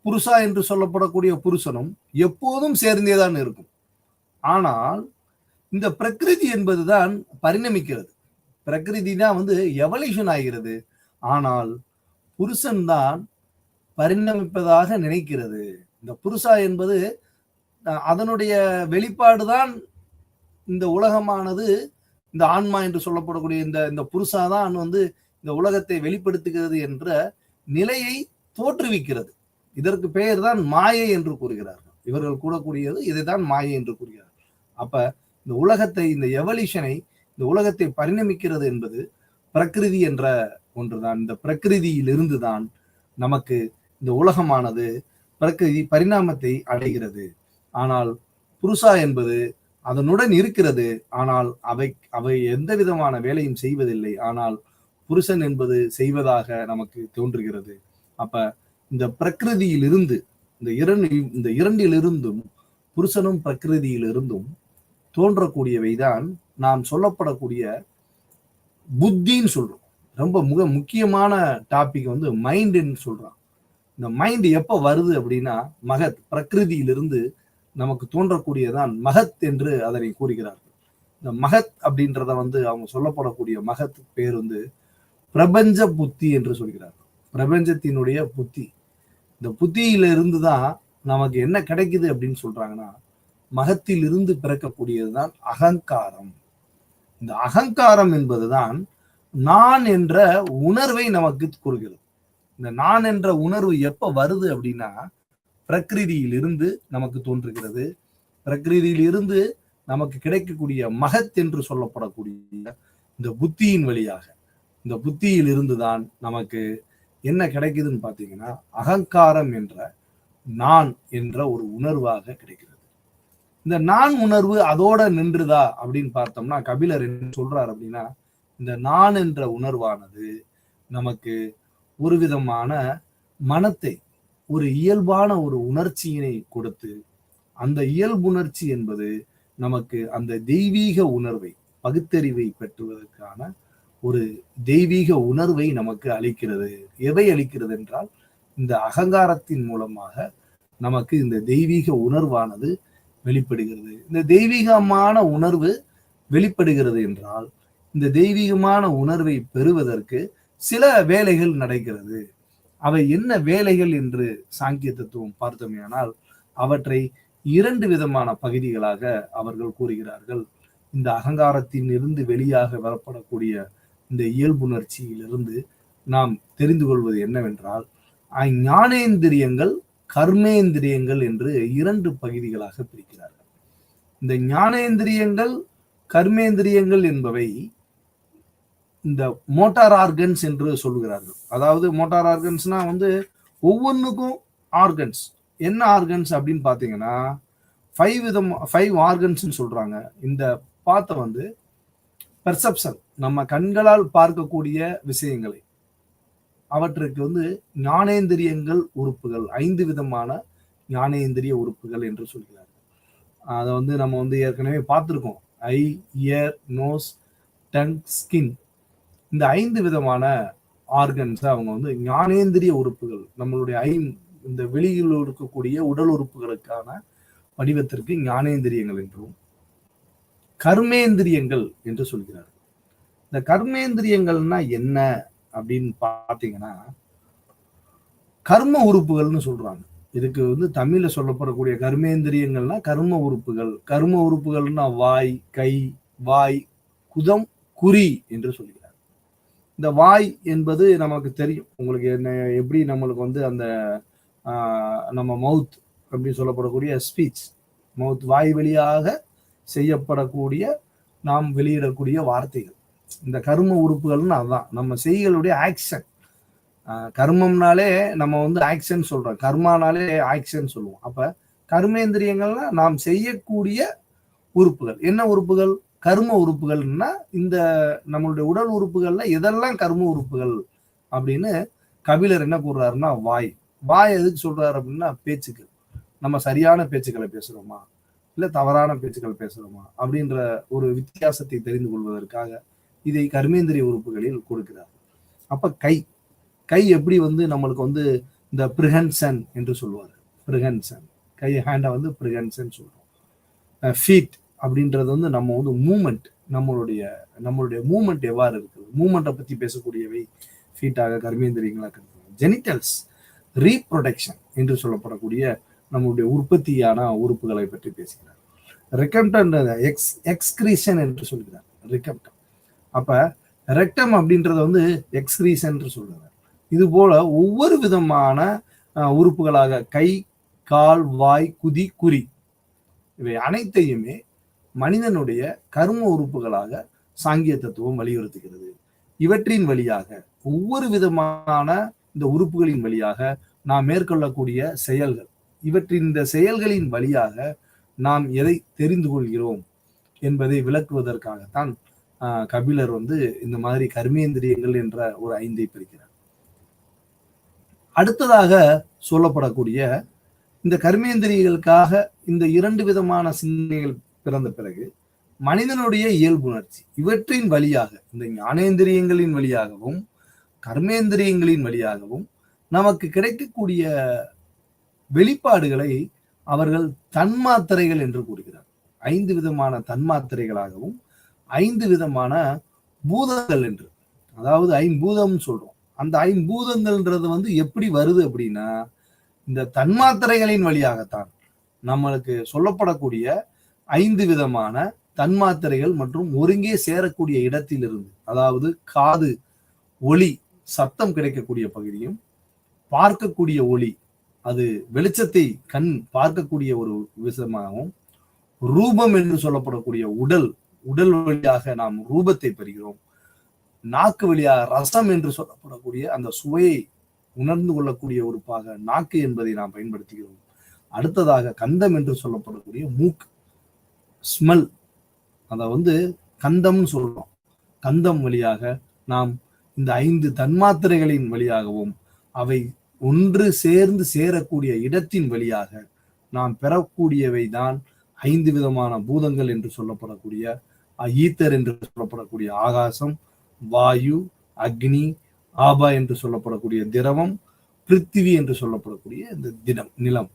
புருஷா என்று சொல்லப்படக்கூடிய புருஷனும் எப்போதும் சேர்ந்தேதான் இருக்கும். ஆனால் இந்த பிரகிருதி என்பதுதான் பரிணமிக்கிறது. பிரகிருதி தான் எவல்யூஷன் ஆகிறது. ஆனால் புருஷன் தான் பரிணமிப்பதாக நினைக்கிறது. இந்த புருஷா என்பது அதனுடைய வெளிப்பாடுதான். இந்த உலகமானது இந்த ஆன்மா என்று சொல்லப்படக்கூடிய இந்த புருஷா தான் இந்த உலகத்தை வெளிப்படுத்துகிறது என்ற நிலையை தோற்றுவிக்கிறது. இதற்கு பெயர் தான் மாயை என்று கூறுகிறார்கள். இவர்கள் கூறக்கூடியது இதைதான் மாயை என்று கூறுகிறார்கள். அப்ப இந்த உலகத்தை, இந்த எவல்யூஷனை, இந்த உலகத்தை பரிணமிக்கிறது என்பது பிரகிருதி என்ற ஒன்றுதான். இந்த பிரகிருதியிலிருந்து தான் நமக்கு இந்த உலகமானது பிரகிருதி பரிணாமத்தை அடைகிறது. ஆனால் புருஷா என்பது அதனுடன் இருக்கிறது. ஆனால் அவை எந்த விதமான வேலையும் செய்வதில்லை. ஆனால் புருஷன் என்பது செய்வதாக நமக்கு தோன்றுகிறது. அப்ப இந்த பிரகிருதியிலிருந்து இந்த இரண்டிலிருந்தும் புருஷனும் பிரகிருதியிலிருந்தும் தோன்றக்கூடியவைதான் நாம் சொல்லப்படக்கூடிய புத்தின்னு சொல்றோம். ரொம்ப முக்கியமான டாபிக் வந்து மைண்டுன்னு சொல்றான். இந்த மைண்ட் எப்ப வருது அப்படின்னா மகத், பிரகிருதியிலிருந்து நமக்கு தோன்றக்கூடியதான் மகத் என்று அதனை கூறுகிறார்கள். இந்த மகத் அப்படின்றத வந்து அவங்க சொல்லப்படக்கூடிய மகத் பேர் வந்து பிரபஞ்ச புத்தி என்று சொல்கிறார்கள். பிரபஞ்சத்தினுடைய புத்தி. இந்த புத்தியில இருந்துதான் நமக்கு என்ன கிடைக்குது அப்படின்னு சொல்றாங்கன்னா, மகத்தில் இருந்து பிறக்கக்கூடியதுதான் அகங்காரம். இந்த அகங்காரம் என்பதுதான் நான் என்ற உணர்வை நமக்கு கூறுகிறது. இந்த நான் என்ற உணர்வு எப்ப வருது அப்படின்னா பிரகிருதியில் இருந்து நமக்கு தோன்றுகிறது. பிரகிருதியில் இருந்து நமக்கு கிடைக்கக்கூடிய மகத் என்று சொல்லப்படக்கூடிய இந்த புத்தியின் வழியாக, இந்த புத்தியில் இருந்துதான் நமக்கு என்ன கிடைக்குதுன்னு பாத்தீங்கன்னா அகங்காரம் என்ற நான் என்ற ஒரு உணர்வாக கிடைக்கிறது. இந்த நான் உணர்வு அதோட நின்றுதா அப்படின்னு பார்த்தோம்னா கபிலர் என்ன சொல்றார் அப்படின்னா, இந்த நான் என்ற உணர்வானது நமக்கு ஒரு விதமான மனத்தை, ஒரு இயல்பான ஒரு உணர்ச்சியினை கொடுத்து, அந்த இயல்புணர்ச்சி என்பது நமக்கு அந்த தெய்வீக உணர்வை, பகுத்தறிவை பெற்றுவதற்கான ஒரு தெய்வீக உணர்வை நமக்கு அளிக்கிறது. எதை அளிக்கிறது என்றால் இந்த அகங்காரத்தின் மூலமாக நமக்கு இந்த தெய்வீக உணர்வானது வெளிப்படுகிறது. இந்த தெய்வீகமான உணர்வு வெளிப்படுகிறது என்றால் இந்த தெய்வீகமான உணர்வை பெறுவதற்கு சில வேலைகள் நடக்கிறது. அவை என்ன வேலைகள் என்று சாங்கிய தத்துவம் பார்த்தோமேயானால் அவற்றை 2 விதமான பகுதிகளாக அவர்கள் கூறுகிறார்கள். இந்த அகங்காரத்தின் இருந்து வெளியாக வரப்படக்கூடிய இந்த இயல்புணர்ச்சியிலிருந்து நாம் தெரிந்து கொள்வது என்னவென்றால், ஞானேந்திரியங்கள், கர்மேந்திரியங்கள் என்று 2 பகுதிகளாக பிரிக்கிறார்கள். இந்த ஞானேந்திரியங்கள், கர்மேந்திரியங்கள் என்பவை இந்த மோட்டார் ஆர்கன்ஸ் என்று சொல்கிறார்கள். அதாவது மோட்டார் ஆர்கன்ஸ்னா வந்து ஒவ்வொன்றுக்கும் ஆர்கன்ஸ். என்ன ஆர்கன்ஸ் அப்படின்னு பாத்தீங்கன்னா 5 ஆர்கன்ஸ் சொல்றாங்க. இந்த பார்த்த வந்து பெர்செப்ஷன், நம்ம கண்களால் பார்க்கக்கூடிய விஷயங்களை, அவற்றுக்கு வந்து ஞானேந்திரியங்கள் உறுப்புகள், 5 விதமான ஞானேந்திரிய உறுப்புகள் என்று சொல்கிறார்கள். அதை வந்து நம்ம வந்து ஏற்கனவே பார்த்துருக்கோம். ஐ, இயர், நோஸ், டங், ஸ்கின். இந்த 5 விதமான ஆர்கன்ஸ் அவங்க வந்து ஞானேந்திரிய உறுப்புகள். நம்மளுடைய இந்த வெளியில் இருக்கக்கூடிய உடல் உறுப்புகளுக்கான வடிவத்திற்கு ஞானேந்திரியங்கள் என்றும், கர்மேந்திரியங்கள் என்று சொல்கிறார்கள். இந்த கர்மேந்திரியங்கள்னா என்ன அப்படின்னு பாத்தீங்கன்னா கர்ம உறுப்புகள்னு சொல்றாங்க. இதுக்கு வந்து தமிழ்ல சொல்லப்படக்கூடிய கர்மேந்திரியங்கள்னா கர்ம உறுப்புகள். கர்ம உறுப்புகள்னா வாய், கை, வாய், குதம், குறி என்று சொல்கிறார். இந்த வாய் என்பது நமக்கு தெரியும். உங்களுக்கு என்ன, எப்படி நம்மளுக்கு வந்து அந்த நம்ம மவுத் அப்படின்னு சொல்லப்படக்கூடிய ஸ்பீச், மவுத், வாய் வழியாக செய்யப்படக்கூடிய நாம் வெளியிடக்கூடிய வார்த்தைகள். இந்த கர்ம உறுப்புகள்னு அதுதான் நம்ம செய்களுடைய ஆக்ஷன். கர்மம்னாலே நம்ம வந்து ஆக்ஷன் சொல்றோம், கர்மானாலே ஆக்ஷன் சொல்லுவோம். அப்ப கர்மேந்திரியங்கள்னா நாம் செய்யக்கூடிய உறுப்புகள். என்ன உறுப்புகள்? கர்ம உறுப்புகள்னா இந்த நம்மளுடைய உடல் உறுப்புகள்ல எதெல்லாம் கர்ம உறுப்புகள் அப்படின்னு கபிலர் என்ன கூறுறாருன்னா வாய். வாய் எதுக்கு சொல்றாரு அப்படின்னா பேச்சுக்கள். நம்ம சரியான பேச்சுக்களை பேசுறோமா இல்ல தவறான பேச்சுக்கள் பேசுறோமா அப்படின்ற ஒரு வித்தியாசத்தை தெரிந்து கொள்வதற்காக இதை கர்மேந்திரிய உறுப்புகளில் கொடுக்கிறார். அப்ப கை, கை எப்படி வந்து நம்மளுக்கு வந்து இந்த பிரிஹென்சன் என்று சொல்லுவார். பிரிஹென்சன், கை, ஹேண்டை வந்து பிரிஹென்சன் சொல்றோம். ஃபீட் அப்படின்றது வந்து நம்ம வந்து மூமெண்ட், நம்மளுடைய மூமெண்ட் எவ்வாறு இருக்குது, மூமெண்ட்டை பத்தி பேசக்கூடியவை ஃபீட்டாக கர்மேந்திரியங்களாக இருக்குது. ஜெனிட்டல்ஸ், ரீப்ரொடக்ஷன் என்று சொல்லப்படக்கூடிய நம்மளுடைய உற்பத்தியான உறுப்புகளை பற்றி பேசுகிறார். ரெக்கம்டம், எக்ஸ்கிரீஷன் என்று சொல்கிறார். ரெக்கம்டம். அப்ப ரெக்டம் அப்படின்றத வந்து எக்ஸ்கிரீஷன் என்று சொல்றார். இது போல ஒவ்வொரு விதமான உறுப்புகளாக கை, கால், வாய், குதி, குறி, இவை அனைத்தையுமே மனிதனுடைய கர்ம உறுப்புகளாக சாங்கிய தத்துவம் வலியுறுத்துகிறது. இவற்றின் வழியாக, ஒவ்வொரு விதமான இந்த உறுப்புகளின் வழியாக நாம் மேற்கொள்ளக்கூடிய செயல்கள், இவற்றின் இந்த செயல்களின் வழியாக நாம் எதை தெரிந்து கொள்கிறோம் என்பதை விளக்குவதற்காகத்தான் கபிலர் வந்து இந்த மாதிரி கர்மேந்திரியங்கள் என்ற ஒரு 5 பிரிக்கிறார். அடுத்ததாக சொல்லப்படக்கூடிய இந்த கர்மேந்திரியங்களுக்காக இந்த 2 விதமான சிந்தனைகள் பிறந்த பிறகு மனிதனுடைய இயல்புணர்ச்சி இவற்றின் வழியாக, இந்த ஞானேந்திரியங்களின் வழியாகவும் கர்மேந்திரியங்களின் வழியாகவும் நமக்கு கிடைக்கக்கூடிய வெளிப்பாடுகளை அவர்கள் தன்மாத்திரைகள் என்று கூறுகிறார். 5 விதமான தன்மாத்திரைகளாகவும் 5 விதமான பூதங்கள் என்று, அதாவது ஐம்பூதம் சொல்றோம். அந்த ஐம்பூதங்கள்ன்றது எப்படி வருது அப்படின்னா, இந்த தன்மாத்திரைகளின் வழியாகத்தான் நம்மளுக்கு சொல்லப்படக்கூடிய 5 விதமான தன்மாத்திரைகள் மற்றும் ஒருங்கே சேரக்கூடிய இடத்திலிருந்து, அதாவது காது ஒளி சத்தம் கிடைக்கக்கூடிய பகுதியும், பார்க்கக்கூடிய ஒளி அது வெளிச்சத்தை கண் பார்க்கக்கூடிய ஒரு விஷயமாகவும், ரூபம் என்று சொல்லப்படக்கூடிய உடல் வழியாக நாம் ரூபத்தை பெறுகிறோம், நாக்கு வழியாக ரசம் என்று சொல்லப்படக்கூடிய அந்த சுவையை உணர்ந்து கொள்ளக்கூடிய ஒரு பாக நாக்கு என்பதை நாம் பயன்படுத்துகிறோம். அடுத்ததாக கந்தம் என்று சொல்லப்படக்கூடிய மூக்கு, ஸ்மெல், அதை கந்தம்னு சொல்றோம். கந்தம் வழியாக நாம் இந்த 5 தன்மாத்திரைகளின் வழியாகவும் அவை ஒன்று சேர்ந்து சேரக்கூடிய இடத்தின் வழியாக நாம் பெறக்கூடியவை தான் 5 விதமான பூதங்கள் என்று சொல்லப்படக்கூடிய ஈத்தர் என்று சொல்லப்படக்கூடிய ஆகாசம், வாயு, அக்னி, ஆபா என்று சொல்லப்படக்கூடிய திரவம், பிருத்திவி என்று சொல்லப்படக்கூடிய இந்த நிலம்.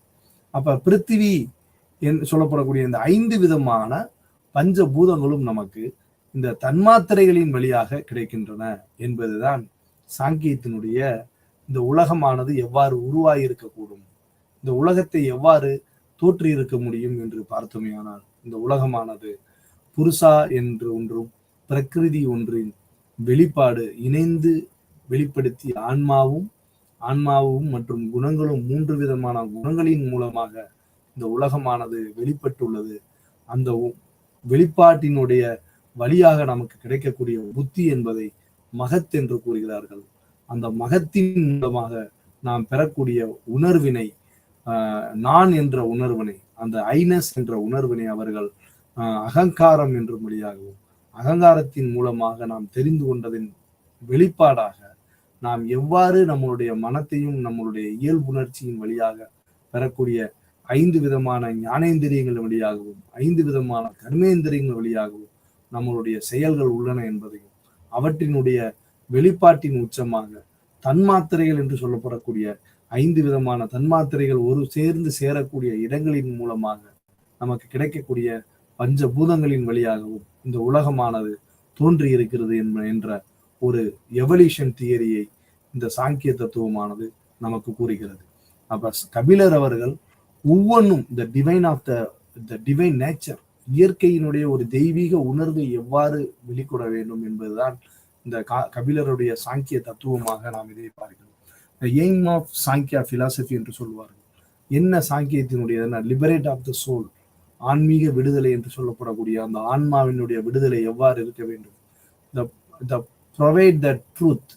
அப்ப பிருத்திவி என்று சொல்லப்படக்கூடிய இந்த 5 விதமான பஞ்சபூதங்களும் நமக்கு இந்த தன்மாத்திரைகளின் வழியாக கிடைக்கின்றன என்பதுதான் சாங்கியத்தினுடைய இந்த உலகமானது எவ்வாறு உருவாகி இருக்கக்கூடும், இந்த உலகத்தை எவ்வாறு தோற்றி இருக்க முடியும் என்று பார்த்தோமேயானால், இந்த உலகமானது புருஷா என்று ஒன்றும் பிரகிருதி ஒன்றின் வெளிப்பாடு இணைந்து வெளிப்படுத்திய ஆன்மாவும் மற்றும் குணங்களும் 3 விதமான குணங்களின் மூலமாக இந்த உலகமானது வெளிப்பட்டுள்ளது. அந்த வெளிப்பாட்டினுடைய வழியாக நமக்கு கிடைக்கக்கூடிய புத்தி என்பதை மகத் என்று கூறுகிறார்கள். அந்த மகத்தின் மூலமாக நாம் பெறக்கூடிய உணர்வினை, நான் என்ற உணர்வினை, அந்த ஐனஸ் என்ற உணர்வினை அவர்கள் அகங்காரம் என்ற மொழியாகவும், அகங்காரத்தின் மூலமாக நாம் தெரிந்து கொண்டதின் வெளிப்பாடாக நாம் எவ்வாறு நம்மளுடைய மனத்தையும் நம்மளுடைய இயல்புணர்ச்சியின் வழியாக பெறக்கூடிய 5 விதமான ஞானேந்திரியங்கள் வழியாகவும் 5 விதமான கர்மேந்திரியங்கள் வழியாகவும் நம்மளுடைய செயல்கள் உள்ளன என்பதையும், அவற்றினுடைய வெளிப்பாட்டின் உச்சமாக தன்மாத்திரைகள் என்று சொல்லப்படக்கூடிய 5 விதமான தன்மாத்திரைகள் ஒரு சேர்ந்து சேரக்கூடிய இடங்களின் மூலமாக நமக்கு கிடைக்கக்கூடிய பஞ்சபூதங்களின் வழியாகவும் இந்த உலகமானது தோன்றி இருக்கிறது என்ற ஒரு எவல்யூஷன் தியரியை இந்த சாங்கிய தத்துவமானது நமக்கு கூறுகிறது. அப்ப கபிலர் அவர்கள் ஒவ்வொன்றும் த டிவைன் நேச்சர், இயற்கையினுடைய ஒரு தெய்வீக உணர்வை எவ்வாறு வெளிக்கொட வேண்டும் என்பதுதான் இந்த கபிலருடைய சாங்கிய தத்துவமாக நாம் இதை பார்க்கிறோம். எய்ம் ஆஃப் சாங்கியா பிலாசபி என்று சொல்வார்கள். என்ன சாங்கியத்தினுடைய லிபரேட் ஆஃப் த சோல், ஆன்மீக விடுதலை என்று சொல்லப்படக்கூடிய அந்த ஆன்மாவினுடைய விடுதலை எவ்வாறு இருக்க வேண்டும், provide the truth,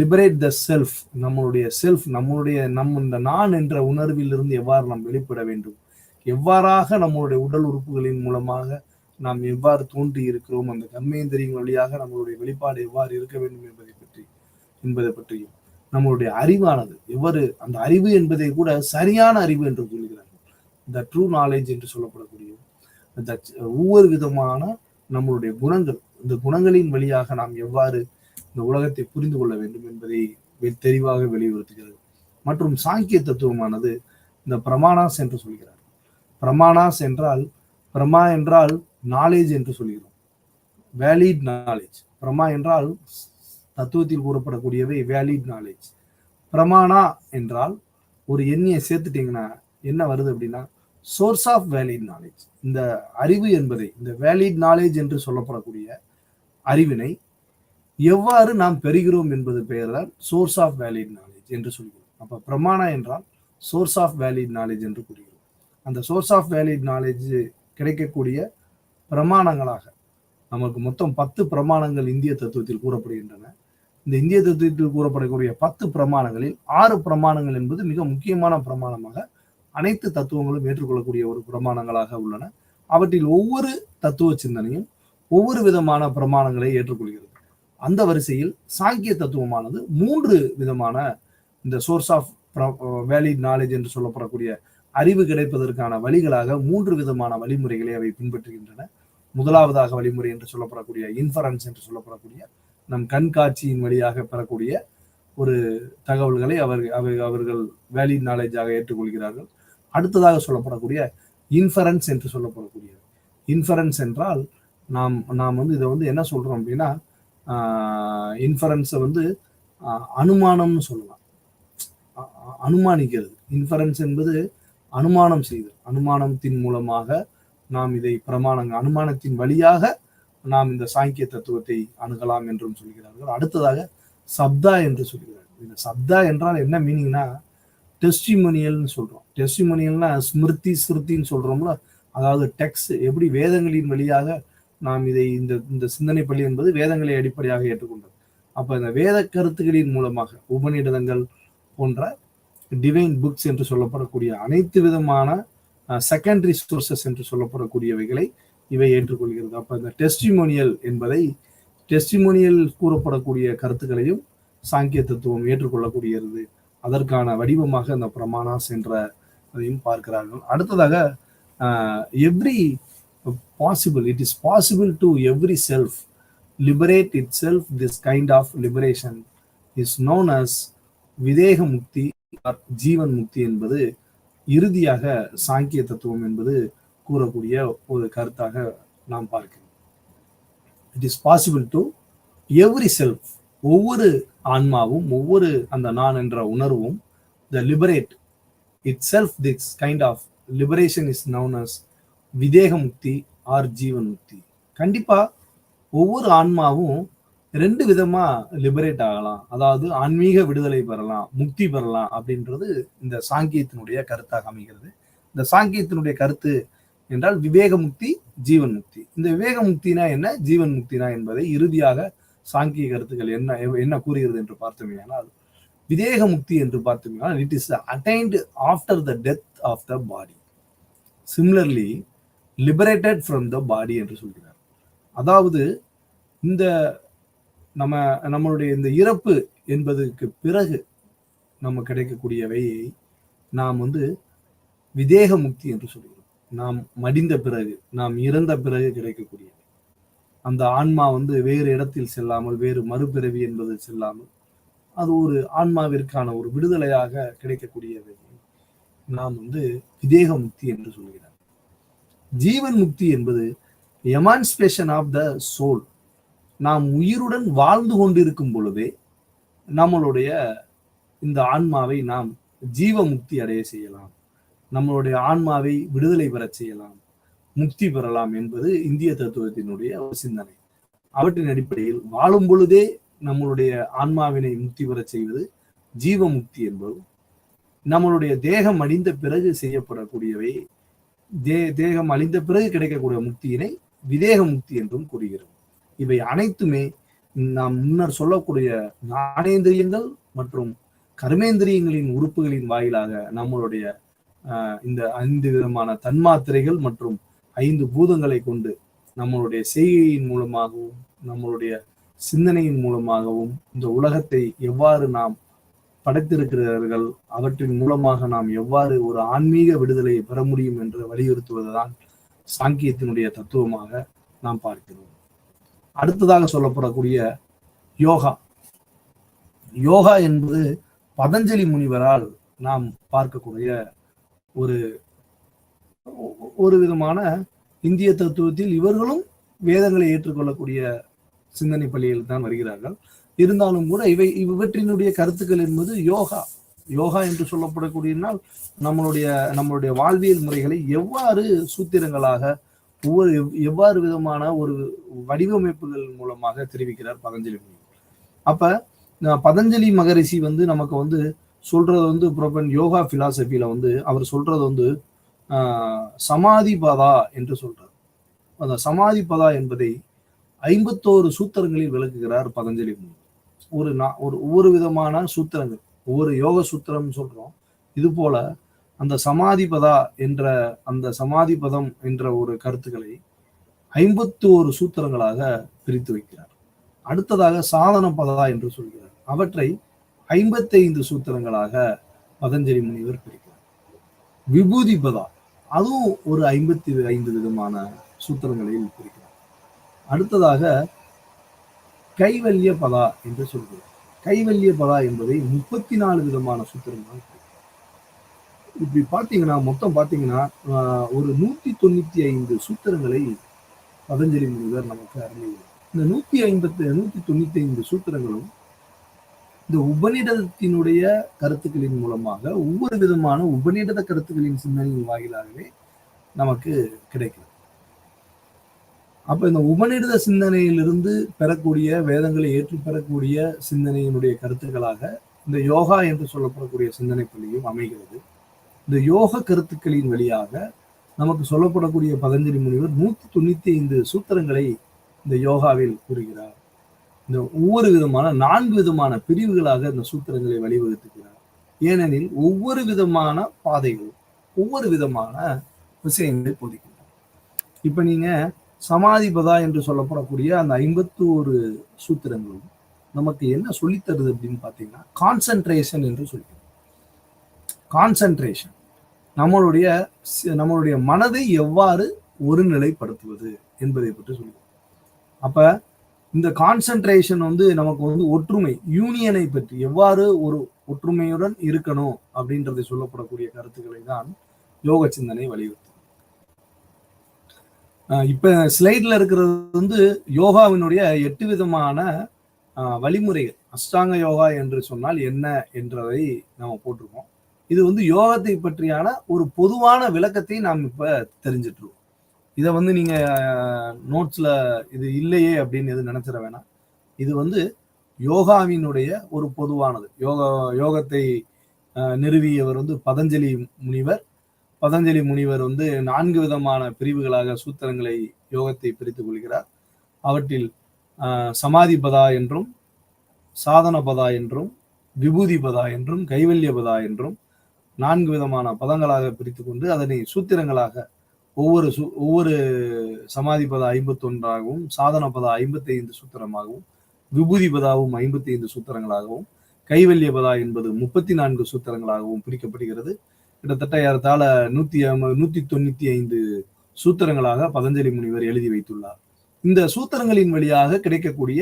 liberate the self, நம்மளுடைய செல்ஃப், இந்த நான் என்ற உணர்வில் இருந்து எவ்வாறு நாம் வெளிப்பட வேண்டும், எவ்வாறாக நம்மளுடைய உடல் உறுப்புகளின் மூலமாக நாம் எவ்வாறு தோன்றி இருக்கிறோம், அந்த கர்மேந்திரியங்கள் வழியாக நம்மளுடைய வெளிப்பாடு எவ்வாறு இருக்க வேண்டும் என்பதை பற்றியும், நம்மளுடைய அறிவானது எவ்வாறு, அந்த அறிவு என்பதை கூட சரியான அறிவு என்று சொல்கிறார்கள், த ட்ரூ நாலேஜ் என்று சொல்லப்படக்கூடிய ஒவ்வொரு விதமான நம்மளுடைய குணங்கள், இந்த குணங்களின் வழியாக நாம் எவ்வாறு இந்த உலகத்தை புரிந்து கொள்ள வேண்டும் என்பதை தெளிவாக வெளியுறுத்துகிறது. மற்றும் சாங்கிய தத்துவமானது இந்த பிரமாணாஸ் என்று சொல்கிறார். பிரமாணாஸ் என்றால், பிரமா என்றால் நாலேஜ் என்று சொல்கிறோம், வேலிட் நாலேஜ். பிரமா என்றால் தத்துவத்தில் கூறப்படக்கூடியவை வேலிட் நாலேஜ். பிரமாணா என்றால் ஒரு எண்ணியை சேர்த்துட்டீங்கன்னா என்ன வருது அப்படின்னா சோர்ஸ் ஆஃப் வேலிட் நாலேஜ். இந்த அறிவு என்பதை, இந்த வேலிட் நாலேஜ் என்று சொல்லப்படக்கூடிய அறிவினை எவ்வாறு நாம் பெறுகிறோம் என்பது பெயர் தான் சோர்ஸ் ஆஃப் வேலிட் நாலேஜ் என்று சொல்கிறோம். அப்ப பிரமாணா என்றால் சோர்ஸ் ஆஃப் வேலிட் நாலேஜ் என்று கூறுகிறோம். அந்த சோர்ஸ் ஆஃப் வேலிட் நாலேஜ் கிடைக்கக்கூடிய பிரமாணங்களாக நமக்கு மொத்தம் 10 பிரமாணங்கள் இந்திய தத்துவத்தில் கூறப்படுகின்றன. இந்த இந்திய தத்துவத்தில் கூறப்படக்கூடிய 10 பிரமாணங்களில் 6 பிரமாணங்கள் என்பது மிக முக்கியமான பிரமாணமாக அனைத்து தத்துவங்களும் ஏற்றுக்கொள்ளக்கூடிய ஒரு பிரமாணங்களாக உள்ளன. அவற்றில் ஒவ்வொரு தத்துவ சிந்தனையும் ஒவ்வொரு விதமான பிரமாணங்களை ஏற்றுக்கொள்கிறது. அந்த வரிசையில் சாங்கிய தத்துவமானது 3 விதமான இந்த சோர்ஸ் ஆஃப் வேலிட் நாலேஜ் என்று சொல்லப்படக்கூடிய அறிவு கிடைப்பதற்கான வழிகளாக 3 விதமான வழிமுறைகளை அவை பின்பற்றுகின்றன. முதலாவதாக வழிமுறை என்று சொல்லப்படக்கூடிய இன்ஃபரன்ஸ் என்று சொல்லப்படக்கூடிய நம் கண்காட்சியின் வழியாக பெறக்கூடிய ஒரு தகவல்களை அவர்கள் வேலிட் நாலேஜாக ஏற்றுக்கொள்கிறார்கள். அடுத்ததாக சொல்லப்படக்கூடிய இன்ஃபரன்ஸ் என்று சொல்லப்படக்கூடிய இன்ஃபரன்ஸ் என்றால் நாம் இதை என்ன சொல்றோம் அப்படின்னா, இன்ஃபரன்ஸை அனுமானம்னு சொல்லலாம். அனுமானிக்கிறது. இன்ஃபரன்ஸ் என்பது அனுமானம் செய்தல். அனுமானத்தின் மூலமாக நாம் இதை அனுமானத்தின் வழியாக நாம் இந்த சாங்கிய தத்துவத்தை அணுகலாம் என்றும் சொல்கிறார்கள். அடுத்ததாக சப்தா என்று சொல்கிறார்கள். இந்த சப்தா என்றால் என்ன மீனிங்னா, டெஸ்டிமோனியல்னு சொல்றோம். டெஸ்டிமோனியல்னா ஸ்மிருத்தின்னு சொல்றோம்ல, அதாவது டெக்ஸ்ட். எப்படி வேதங்களின் வழியாக நாம் இதை இந்த சிந்தனை பள்ளி என்பது வேதங்களை அடிப்படையாக ஏற்றுக்கொண்டது. அப்ப இந்த வேத கருத்துக்களின் மூலமாக உபநிடதங்கள் போன்ற டிவைன் புக்ஸ் என்று சொல்லப்படக்கூடிய அனைத்து விதமான செகண்டரி சோர்சஸ் என்று சொல்லப்படக்கூடியவைகளை இவை ஏற்றுக்கொள்கிறது. அப்ப இந்த டெஸ்டிமோனியல் கூறப்படக்கூடிய கருத்துக்களையும் சாங்கிய தத்துவம் ஏற்றுக்கொள்ளக்கூடியது. அதற்கான வடிவமாக அந்த பிரமாணாஸ் என்ற அதையும் பார்க்கிறார்கள். அடுத்ததாக every possible, it is possible to every self liberate itself. This kind of liberation is known as Videha Mukti or ஜீவன் முக்தி என்பது இறுதியாக சாங்கிய தத்துவம் என்பது கூறக்கூடிய ஒரு கருத்தாக நாம் பார்க்கிறோம். It is possible to every self, ஒவ்வொரு ஆன்மாவும் ஒவ்வொரு அந்த நான் என்ற உணர்வும் the liberate itself. This kind of liberation is known as Videha Mukti R ஜீவன் முக்தி. கண்டிப்பா ஒவ்வொரு ஆன்மாவும் 2 விதமா லிபரேட் ஆகலாம், அதாவது ஆன்மீக விடுதலை பெறலாம், முக்தி பெறலாம் அப்படின்றது இந்த சாங்கியத்தினுடைய கருத்தாக அமைகிறது. இந்த சாங்கியத்தினுடைய கருத்து என்றால் விவேக முக்தி, ஜீவன் முக்தி. இந்த விவேக முக்தினா என்ன, ஜீவன் முக்தினா என்பதை இறுதியாக சாங்கிய கருத்துக்கள் என்ன கூறுகிறது என்று பார்த்தோம்னால், விதேக முக்தி என்று பார்த்தோம்னால் it is attained after the death of the body. Similarly liberated from the body என்று சொல்கிறார். அதாவது இந்த நம்மளுடைய இந்த இறப்பு என்பதற்கு பிறகு நம்ம கிடைக்கக்கூடியவையை நாம் விதேக முக்தி என்று சொல்கிறோம். நாம் மடிந்த பிறகு, நாம் இறந்த பிறகு கிடைக்கக்கூடிய அந்த ஆன்மா வேறு இடத்தில் செல்லாமல், வேறு மறுபிறவி என்பது செல்லாமல், அது ஒரு ஆன்மாவிற்கான ஒரு விடுதலையாக கிடைக்கக்கூடியவை நாம் விதேக முக்தி என்று சொல்கிறார். ஜீவன் முக்தி என்பது எமான்சிபேஷன் ஆஃப் த சோல். நாம் உயிருடன் வாழ்ந்து கொண்டிருக்கும் பொழுதே நம்மளுடைய இந்த ஆன்மாவை நாம் ஜீவ முக்தி அடைய செய்யலாம், நம்மளுடைய ஆன்மாவை விடுதலை பெற செய்யலாம், முக்தி பெறலாம் என்பது இந்திய தத்துவத்தினுடைய ஒரு சிந்தனை. அவற்றின் அடிப்படையில் வாழும் பொழுதே நம்மளுடைய ஆன்மாவினை முக்தி பெற செய்வது ஜீவ முக்தி என்பதும், நம்மளுடைய தேகம் அழிந்த பிறகு செய்யப்படக்கூடியவை, தேகம் அழிந்த பிறகு கிடைக்கக்கூடிய முக்தியினை விதேக முக்தி என்றும் கூறுகிறோம். இவை அனைத்துமே நாம் முன்னர் சொல்லக்கூடிய ஞானேந்திரியங்கள் மற்றும் கர்மேந்திரியங்களின் உறுப்புகளின் வாயிலாக நம்மளுடைய இந்த 5 விதமான தன்மாத்திரைகள் மற்றும் 5 பூதங்களை கொண்டு நம்மளுடைய செய்கையின் மூலமாகவும் நம்மளுடைய சிந்தனையின் மூலமாகவும் இந்த உலகத்தை எவ்வாறு நாம் படைத்திருக்கிறார்கள், அவற்றின் மூலமாக நாம் எவ்வாறு ஒரு ஆன்மீக விடுதலையை பெற முடியும் என்று வலியுறுத்துவதுதான் சாங்கியத்தினுடைய தத்துவமாக நாம் பார்க்கிறோம். அடுத்ததாக சொல்லப்படக்கூடிய யோகா. யோகா என்பது பதஞ்சலி முனிவரால் நாம் பார்க்கக்கூடிய ஒரு விதமான இந்திய தத்துவத்தில் இவர்களும் வேதங்களை ஏற்றுக்கொள்ளக்கூடிய சிந்தனை பள்ளியில் தான் வருகிறார்கள். இருந்தாலும் கூட இவற்றினுடைய கருத்துக்கள் என்பது யோகா என்று சொல்லப்படக்கூடியனால் நம்மளுடைய வாழ்வியல் முறைகளை எவ்வாறு சூத்திரங்களாக எவ்வாறு விதமான ஒரு வடிவமைப்புகள் மூலமாக தெரிவிக்கிறார் பதஞ்சலி முனிவர். அப்ப பதஞ்சலி மகரிஷி நமக்கு சொல்றது புரோபன் யோகா பிலாசபியில அவர் சொல்றது சமாதி பதா என்று சொல்றார். அந்த சமாதி பதா என்பதை 51 சூத்திரங்களில் விளக்குகிறார் பதஞ்சலி முனிவர். ஒவ்வொரு விதமான சூத்திரங்கள், ஒவ்வொரு யோக சூத்திரம் சொல்றோம். இது போல அந்த சமாதிபதா என்ற அந்த சமாதிபதம் என்ற ஒரு கருத்துக்களை 51 சூத்திரங்களாக பிரித்து வைக்கிறார். அடுத்ததாக சாதன பதா என்று சொல்கிறார். அவற்றை 55 சூத்திரங்களாக பதஞ்சலி முனிவர் பிரிக்கிறார். விபூதி பதா அதுவும் ஒரு 55 விதமான சூத்திரங்களில் பிரிக்கிறார். அடுத்ததாக கைவல்ய பதா என்று சொல்கிறார். கைவல்ய பதா என்பதை 34 விதமான சூத்திரங்கள். இப்படி பாத்தீங்கன்னா மொத்தம் பாத்தீங்கன்னா ஒரு 195 சூத்திரங்களை பதஞ்சலி முனிவர் நமக்கு அறிஞர். இந்த 195 சூத்திரங்களும் இந்த உபநிடதத்தினுடைய கருத்துக்களின் மூலமாக ஒவ்வொரு விதமான உபநிடத கருத்துக்களின் சிந்தனையின் வாயிலாகவே நமக்கு கிடைக்கிறது. அப்ப இந்த உபநிடத சிந்தனையிலிருந்து பெறக்கூடிய வேதங்களை ஏற்று பெறக்கூடிய சிந்தனையினுடைய கருத்துக்களாக இந்த யோகா என்று சொல்லப்படக்கூடிய சிந்தனை பள்ளியும் அமைகிறது. இந்த யோக கருத்துக்களின் வழியாக நமக்கு சொல்லப்படக்கூடிய பதஞ்சலி முனிவர் 195 சூத்திரங்களை இந்த யோகாவில் கூறுகிறார். இந்த ஒவ்வொரு விதமான 4 விதமான பிரிவுகளாக இந்த சூத்திரங்களை வழிவகுத்துக்கிறார். ஏனெனில் ஒவ்வொரு விதமான பாதைகளும் ஒவ்வொரு விதமான விஷயங்களை போதிக்கிறார். இப்ப நீங்க சமாதிபதா என்று சொல்லப்படக்கூடிய அந்த 51 சூத்திரங்களும் நமக்கு என்ன சொல்லித்தருது அப்படின்னு பாத்தீங்கன்னா கான்சென்ட்ரேஷன் என்று சொல்லிக்கிறோம். கான்சென்ட்ரேஷன் நம்மளுடைய மனதை எவ்வாறு ஒருநிலைப்படுத்துவது என்பதை பற்றி சொல்லுவோம். அப்ப இந்த கான்சென்ட்ரேஷன் நமக்கு ஒற்றுமை யூனியனை பற்றி எவ்வாறு ஒரு ஒற்றுமையுடன் இருக்கணும் அப்படின்றதை சொல்லப்படக்கூடிய கருத்துக்களை தான் யோக சிந்தனை வலியுறுத்தும். இப்ப ஸ்லைட்ல இருக்கிறது யோகாவினுடைய 8 விதமான வழிமுறைகள். அஷ்டாங்க யோகா என்று சொன்னால் என்ன என்றதை நாம போட்டிருக்கோம். இது யோகத்தை பற்றியான ஒரு பொதுவான விளக்கத்தை நாம் இப்ப தெரிஞ்சிட்டு இருக்கோம். இதை நீங்க நோட்ஸ்ல இது இல்லையே அப்படின்னு எது நினைச்சிட வேணாம். இது யோகாவினுடைய ஒரு பொதுவானது. யோகத்தை நிறுவியவர் பதஞ்சலி முனிவர். பதஞ்சலி முனிவர் 4 விதமான பிரிவுகளாக சூத்திரங்களை யோகத்தை பிரித்துக் கொள்கிறார். அவற்றில் சமாதி பதா என்றும் சாதன பதா என்றும் விபூதி பதா என்றும் கைவல்ய பதா என்றும் 4 விதமான பதங்களாக பிரித்து கொண்டு அதனை சூத்திரங்களாக ஒவ்வொரு சமாதி பதா 51ஆகவும் சாதன பதா 55 சூத்திரமாகவும் விபூதி பதாவும் 55 சூத்திரங்களாகவும் கைவல்ய பதா என்பது 34 சூத்திரங்களாகவும் பிரிக்கப்படுகிறது. கிட்டத்தட்ட ஏறத்தாழ 195 சூத்திரங்களாக பதஞ்சலி முனிவர் எழுதி வைத்துள்ளார். இந்த சூத்திரங்களின் வழியாக கிடைக்கக்கூடிய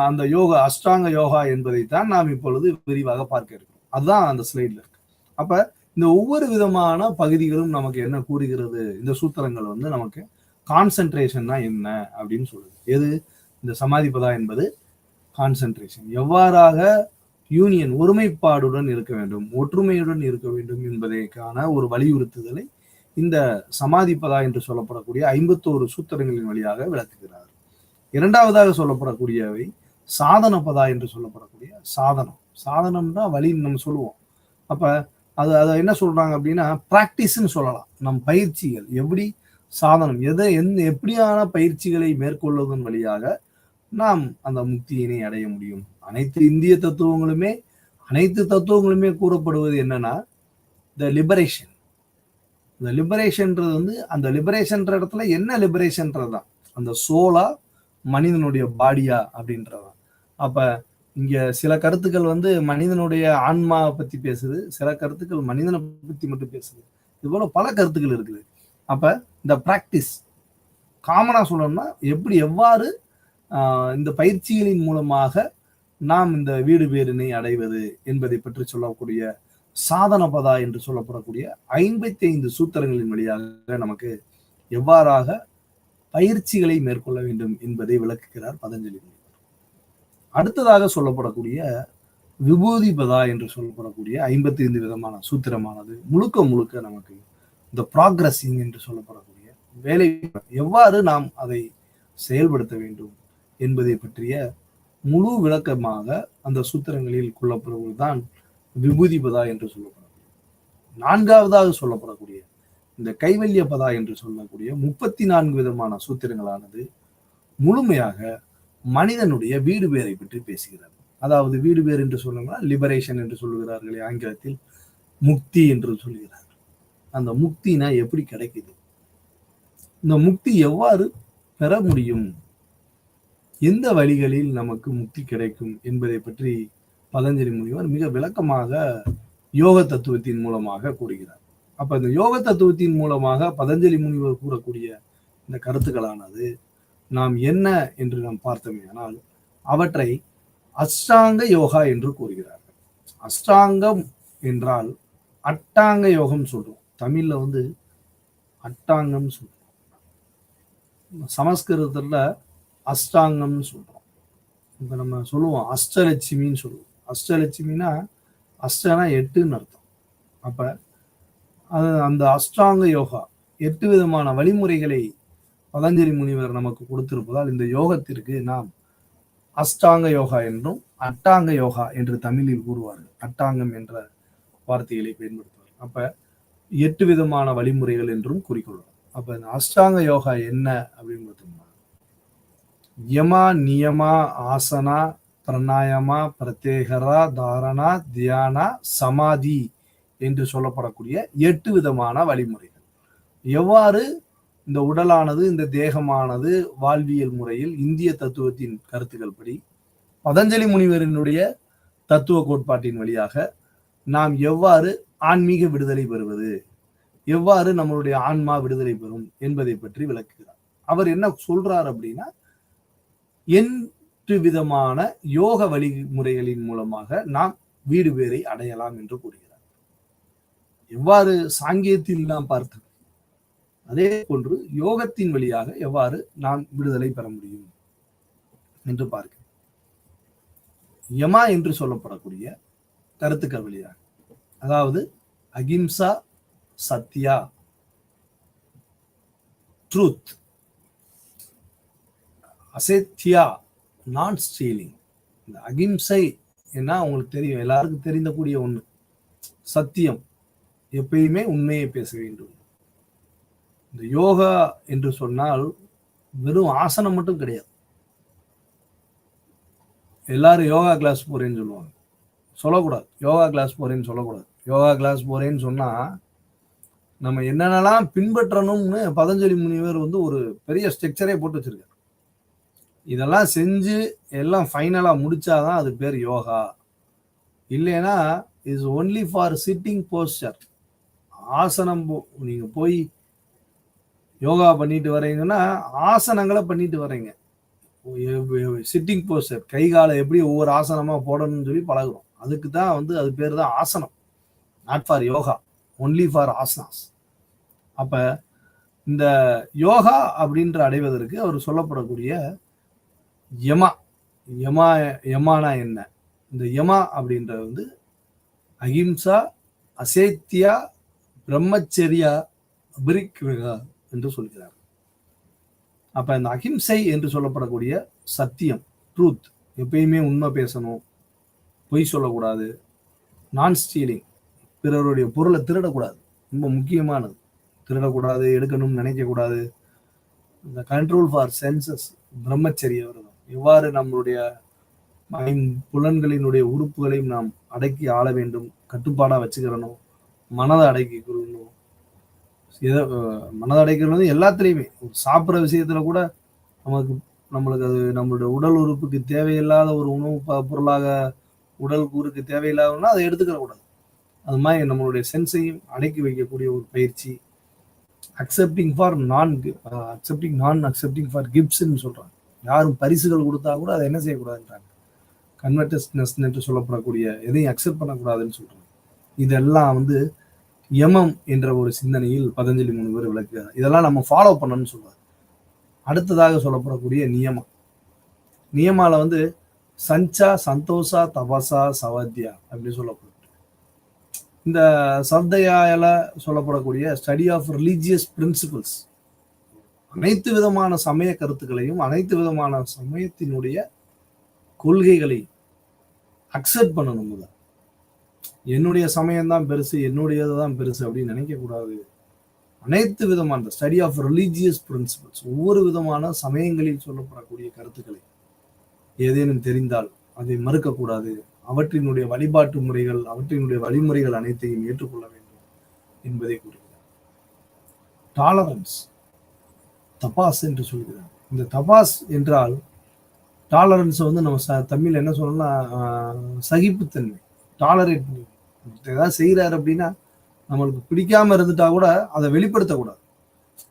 அந்த யோகா அஷ்டாங்க யோகா என்பதைத்தான் நாம் இப்பொழுது விரிவாக பார்க்க இருக்கிறோம். அதுதான் அந்த ஸ்லைட்ல இருக்கு. அப்ப இந்த ஒவ்வொரு விதமான பகுதிகளும் நமக்கு என்ன கூறுகிறது? இந்த சூத்திரங்கள் நமக்கு கான்சென்ட்ரேஷன்னா என்ன அப்படின்னு சொல்லுது. எது? இந்த சமாதிபதா என்பது கான்சென்ட்ரேஷன். எவ்வாறாக யூனியன் ஒருமைப்பாடுடன் இருக்க வேண்டும், ஒற்றுமையுடன் இருக்க வேண்டும் என்பதற்கான ஒரு வலியுறுத்துதலை இந்த சமாதிபதா என்று சொல்லப்படக்கூடிய 51 சூத்திரங்களின் வழியாக விளக்குகிறார். இரண்டாவதாக சொல்லப்படக்கூடியவை சாதன பதா என்று சொல்லப்படக்கூடிய சாதனம். சாதனம்னா வழி நம்ம சொல்லுவோம். அப்ப அதை என்ன சொல்றாங்க அப்படின்னா பிராக்டிஸ்ன்னு சொல்லலாம். நம் பயிற்சிகள் எப்படி சாதனம் எப்படியான பயிற்சிகளை மேற்கொள்வதன் வழியாக நாம் அந்த முக்தியினை அடைய முடியும். அனைத்து தத்துவங்களுமே கூறப்படுவது என்னன்னா த லிபரேஷன். இந்த லிபரேஷன்ன்றது அந்த லிபரேஷன்ற இடத்துல என்ன லிபரேஷன்றதுதான் அந்த சோலா மனிதனுடைய பாடியா அப்படின்றதான். அப்ப இங்க சில கருத்துக்கள் மனிதனுடைய ஆன்மா பத்தி பேசுது, சில கருத்துக்கள் மனிதனை பத்தி மட்டும் பேசுது. இது போல பல கருத்துக்கள் இருக்குது. அப்ப இந்த பிராக்டிஸ் காமனா சொல்லணும்னா எவ்வாறு இந்த பயிற்சிகளின் மூலமாக நாம் இந்த வீடு பேரினை அடைவது என்பதை பற்றி சொல்லக்கூடிய சாதன பதா என்று சொல்லப்படக்கூடிய 55 சூத்திரங்களின் வழியாக நமக்கு எவ்வாறாக பயிற்சிகளை மேற்கொள்ள வேண்டும் என்பதை விளக்குகிறார் பதஞ்சலி. அடுத்ததாக சொல்லப்படக்கூடிய விபூதி பதா என்று சொல்லப்படக்கூடிய 55 விதமான சூத்திரமானது முழுக்க நமக்கு இந்த ப்ராக்ரஸிங் என்று சொல்லப்படக்கூடிய வேலை எவ்வாறு நாம் அதை செயல்படுத்த வேண்டும் என்பதை பற்றிய முழு விளக்கமாக அந்த சூத்திரங்களில் கொள்ளப்படுவதுதான் விபூதி பதா என்று சொல்லப்படக்கூடிய. நான்காவதாக சொல்லப்படக்கூடிய இந்த கைவல்ய பதா என்று சொல்லக்கூடிய 34 விதமான சூத்திரங்களானது முழுமையாக மனிதனுடைய வீடு பேரை பற்றி பேசுகிறது. அதாவது வீடு பேர் என்று சொல்லுங்க லிபரேஷன் என்று சொல்லுகிறார்களே ஆங்கிலத்தில், முக்தி என்று சொல்லுகிறார். அந்த முக்தினா எப்படி கிடைக்குது, இந்த முக்தி எவ்வாறு பெற முடியும், எந்த வழிகளில் நமக்கு முக்தி கிடைக்கும் என்பதை பற்றி பதஞ்சலி முனிவர் மிக விளக்கமாக யோக தத்துவத்தின் மூலமாக கூறுகிறார். அப்ப இந்த யோக தத்துவத்தின் மூலமாக பதஞ்சலி முனிவர் கூறக்கூடிய இந்த கருத்துக்களானது நாம் என்ன என்று நாம் பார்த்தோமே ஆனால் அவற்றை அஷ்டாங்க யோகா என்று கூறுகிறார்கள். அஷ்டாங்கம் என்றால் அட்டாங்க யோகம் சொல்றோம். தமிழ்ல அட்டாங்கம் சொல்றோம், சமஸ்கிருதத்துல அஷ்டாங்கம்னு சொல்றோம். இப்ப நம்ம சொல்லுவோம் அஷ்டலட்சுமின்னு சொல்லுவோம். அஷ்டலட்சுமினா அஷ்டனா 8ன்னு அர்த்தம். அப்ப அந்த அஷ்டாங்க யோகா 8 விதமான வழிமுறைகளை பதஞ்சலி முனிவர் நமக்கு கொடுத்திருப்பதால் இந்த யோகத்திற்கு நாம் அஷ்டாங்க யோகா என்றும் அட்டாங்க யோகா என்று தமிழில் கூறுவார்கள். அட்டாங்கம் என்ற வார்த்தைகளை பயன்படுத்துவார். அப்ப 8 விதமான வழிமுறைகள் என்றும் கூறிக்கொள்வார். அப்ப இந்த அஷ்டாங்க யோகா என்ன அப்படின்னு பார்த்தோம்னா யமா, நியமா, ஆசனா, பிரணாயமா, பிரத்யேகரா, தாரணா, தியானா, சமாதி என்று சொல்லப்படக்கூடிய 8 விதமான வழிமுறைகள். எவ்வாறு இந்த உடலானது, இந்த தேகமானது வாழ்வியல் முறையில் இந்திய தத்துவத்தின் கருத்துக்கள் படி பதஞ்சலி முனிவரினுடைய தத்துவ கோட்பாட்டின் வழியாக நாம் எவ்வாறு ஆன்மீக விடுதலை பெறுவது, எவ்வாறு நம்மளுடைய ஆன்மா விடுதலை பெறும் என்பதை பற்றி விளக்குகிறார். அவர் என்ன சொல்றார் அப்படின்னா 8 விதமான யோக வழிமுறைகளின் மூலமாக நாம் வீடு பேரை அடையலாம் என்று கூறுகிறார். எவ்வாறு சாங்கியத்தில் நாம் பார்த்தோம், அதே போன்று யோகத்தின் வழியாக எவ்வாறு நாம் விடுதலை பெற முடியும் என்று பார்க்கிறோம். யமா என்று சொல்லப்படக்கூடிய கருத்துக்கள் வழியாக, அதாவது அகிம்சா, சத்யா, ட்ரூத், அசேத்யா, நான் ஸ்டீலிங். இந்த அகிம்சை என்ன உங்களுக்கு தெரியும், எல்லாருக்கும் தெரிந்தக்கூடிய ஒண்ணு. சத்தியம், எப்பயுமே உண்மையை பேச வேண்டும். இந்த யோகா என்று சொன்னால் வெறும் ஆசனம் மட்டும் கிடையாது. எல்லாரும் யோகா கிளாஸ் போறேன்னு சொல்லுவாங்க, சொல்லக்கூடாது. யோகா கிளாஸ் போறேன்னு சொல்லக்கூடாது. யோகா கிளாஸ் போறேன்னு சொன்னா நம்ம என்னென்னலாம் பின்பற்றணும்னு பதஞ்சலி முனிவர் ஒரு பெரிய ஸ்ட்ரக்சரே போட்டு வச்சிருக்காரு. இதெல்லாம் செஞ்சு எல்லாம் ஃபைனலா முடிச்சாதான் அது பேர் யோகா. இல்லைன்னா is only for sitting poster. ஆசனம் நீங்க போய் யோகா பண்ணிட்டு வரீங்கன்னா ஆசனங்களை பண்ணிட்டு வரீங்க. சிட்டிங் போஸ்டர், கை காலை எப்படி ஒவ்வொரு ஆசனமா போடணும்னு சொல்லி பழகுறோம். அதுக்கு தான் அது பேர் தான் ஆசனம். Not for yoga, only for asanas. அப்ப இந்த யோகா அப்படின்ற அடைவதற்கு அவர் சொல்லப்படக்கூடிய யமா, யமானா என்ன? இந்த யமா அப்படின்றது அகிம்சா, அசேத்தியா, பிரம்மச்சரியா, அபரிக்ரகா என்று சொல்கிறார். அப்ப இந்த அகிம்சை என்று சொல்லப்படக்கூடிய சத்தியம், ட்ரூத், எப்பயுமே உண்மை பேசணும், பொய் சொல்லக்கூடாது, நான் ஸ்டீலிங், பிறருடைய பொருளை திருடக்கூடாது, ரொம்ப முக்கியமானது. திருடக்கூடாது, எடுக்கணும்னு நினைக்கக்கூடாது. இந்த கண்ட்ரோல் ஃபார் சென்சஸ், பிரம்மச்சரிய விரதம். எவ்வாறு நம்மளுடைய புலன்களினுடைய உறுப்புகளையும் நாம் அடக்கி ஆள வேண்டும், கட்டுப்பாடா வச்சுக்கிறணும், மனதை அடக்கி கொள்ளணும். மனதை அடைக்கிறது எல்லாத்துலேயுமே, சாப்பிட்ற விஷயத்துல கூட நம்மளுக்கு அது நம்மளுடைய உடல் உறுப்புக்கு தேவையில்லாத ஒரு உணவு பொருளாக, உடல் கூறுக்கு தேவையில்லாதன்னா அதை எடுத்துக்கிற கூடாது. அது மாதிரி நம்மளுடைய சென்ஸையும் அடக்கி வைக்கக்கூடிய ஒரு பயிற்சி. அக்செப்டிங் நான் அக்செப்டிங் ஃபார் கிப்ஸ்ன்னு சொல்றாங்க. யாரும் பரிசுகள் கொடுத்தா கூட அதை என்ன செய்யக்கூடாதுன்றாங்க. கன்வெர்டஸ்னஸ் என்று சொல்லப்படக்கூடிய எதையும் அக்செப்ட் பண்ணக்கூடாதுன்னு சொல்றாங்க. இதெல்லாம் யமம் என்ற ஒரு சிந்தனையில் பதஞ்சலி முனிவர் விளக்குகிறார். இதெல்லாம் நம்ம ஃபாலோ பண்ணணும்னு சொல்றாரு. அடுத்ததாக சொல்லப்படக்கூடிய நியமம். நியமால சஞ்சா, சந்தோஷா, தபசா, சவத்யா அப்படி சொல்லப்படும். இந்த சப்தயால சொல்லப்படக்கூடிய ஸ்டடி ஆஃப் ரிலீஜியஸ் பிரின்சிபிள்ஸ், அனைத்து விதமான சமய கருத்துக்களையும் அனைத்து விதமான சமயத்தினுடைய கொள்கைகளையும் அக்செப்ட் பண்ணணும். என்னுடைய சமயம் தான் பெருசு, என்னுடையதுதான் பெருசு அப்படின்னு நினைக்க கூடாது. அனைத்து விதமான ஸ்டடி ஆஃப் ரிலீஜியஸ் பிரின்சிபிள்ஸ், ஒவ்வொரு விதமான சமயங்களில் சொல்லப்படக்கூடிய கருத்துக்களை ஏதேனும் தெரிந்தால் அதை மறுக்கக்கூடாது. அவற்றினுடைய வழிபாட்டு முறைகள், அவற்றினுடைய வழிமுறைகள் அனைத்தையும் ஏற்றுக்கொள்ள வேண்டும் என்பதை கூறுகிறார். டாலரன்ஸ், தபாஸ் என்று சொல்கிறார். இந்த தபாஸ் என்றால் டாலரன்ஸ் வந்து நம்ம தமிழ் என்ன சொல்லணும்னா சகிப்புத்தன்மை, டாலரேட் பண்ணி ஏதாவது செய்யறாரு அப்படின்னா நம்மளுக்கு பிடிக்காம இருந்துட்டா கூட அதை வெளிப்படுத்தக்கூடாது.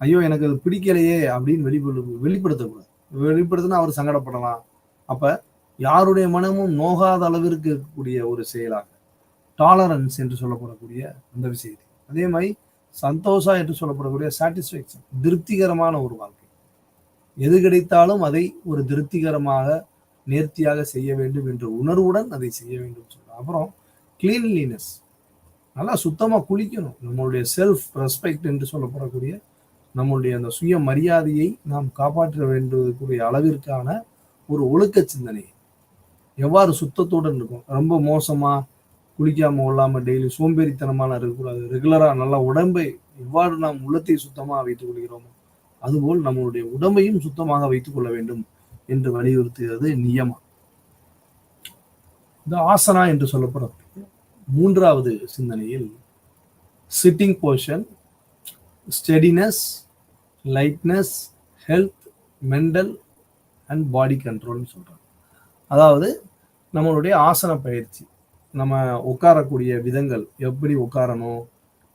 ஐயோ எனக்கு அது பிடிக்கலையே அப்படின்னு வெளிப்படுத்தக்கூடாது. வெளிப்படுத்தினா அவர் சங்கடப்படலாம். அப்ப யாருடைய மனமும் நோகாத அளவிற்கு இருக்கக்கூடிய ஒரு செயலாக டாலரன்ஸ் என்று சொல்லப்படக்கூடிய அந்த விஷயத்தை, அதே மாதிரி சந்தோஷா என்று சொல்லப்படக்கூடிய சாட்டிஸ்பேக்ஷன், திருப்திகரமான ஒரு வாழ்க்கை. எது கிடைத்தாலும் அதை ஒரு திருப்திகரமாக நேர்த்தியாக செய்ய வேண்டும் என்ற உணர்வுடன் அதை செய்ய வேண்டும் சொல்றோம். அப்புறம் கிளீன்லினஸ், நல்லா சுத்தமா குளிக்கணும். நம்மளுடைய செல்ஃப் ரெஸ்பெக்ட் என்று சொல்லப்படக்கூடிய நம்மளுடைய அந்த சுய மரியாதையை நாம் காப்பாற்ற வேண்டிய அளவிற்கான ஒரு ஒழுக்க சிந்தனை. எவ்வாறு சுத்தத்துடன் இருக்கும், ரொம்ப மோசமா குளிக்காம கொள்ளாம டெய்லி சோம்பேறித்தனமான இருக்கக்கூடாது. ரெகுலரா நல்லா உடம்பை எவ்வாறு நாம் உள்ளத்தை சுத்தமாக வைத்துக் கொள்கிறோமோ அதுபோல் நம்மளுடைய உடம்பையும் சுத்தமாக வைத்துக் கொள்ள வேண்டும் என்று வலியுறுத்துகிறது நியமம். இந்த ஆசனா என்று சொல்லப்படக்கூடிய மூன்றாவது சிந்தனையில் sitting position, steadiness, lightness, health, mental and body கண்ட்ரோல்னு சொல்றாங்க. அதாவது நம்மளுடைய ஆசன பயிற்சி, நம்ம உட்காரக்கூடிய விதங்கள், எப்படி உட்காரணும்,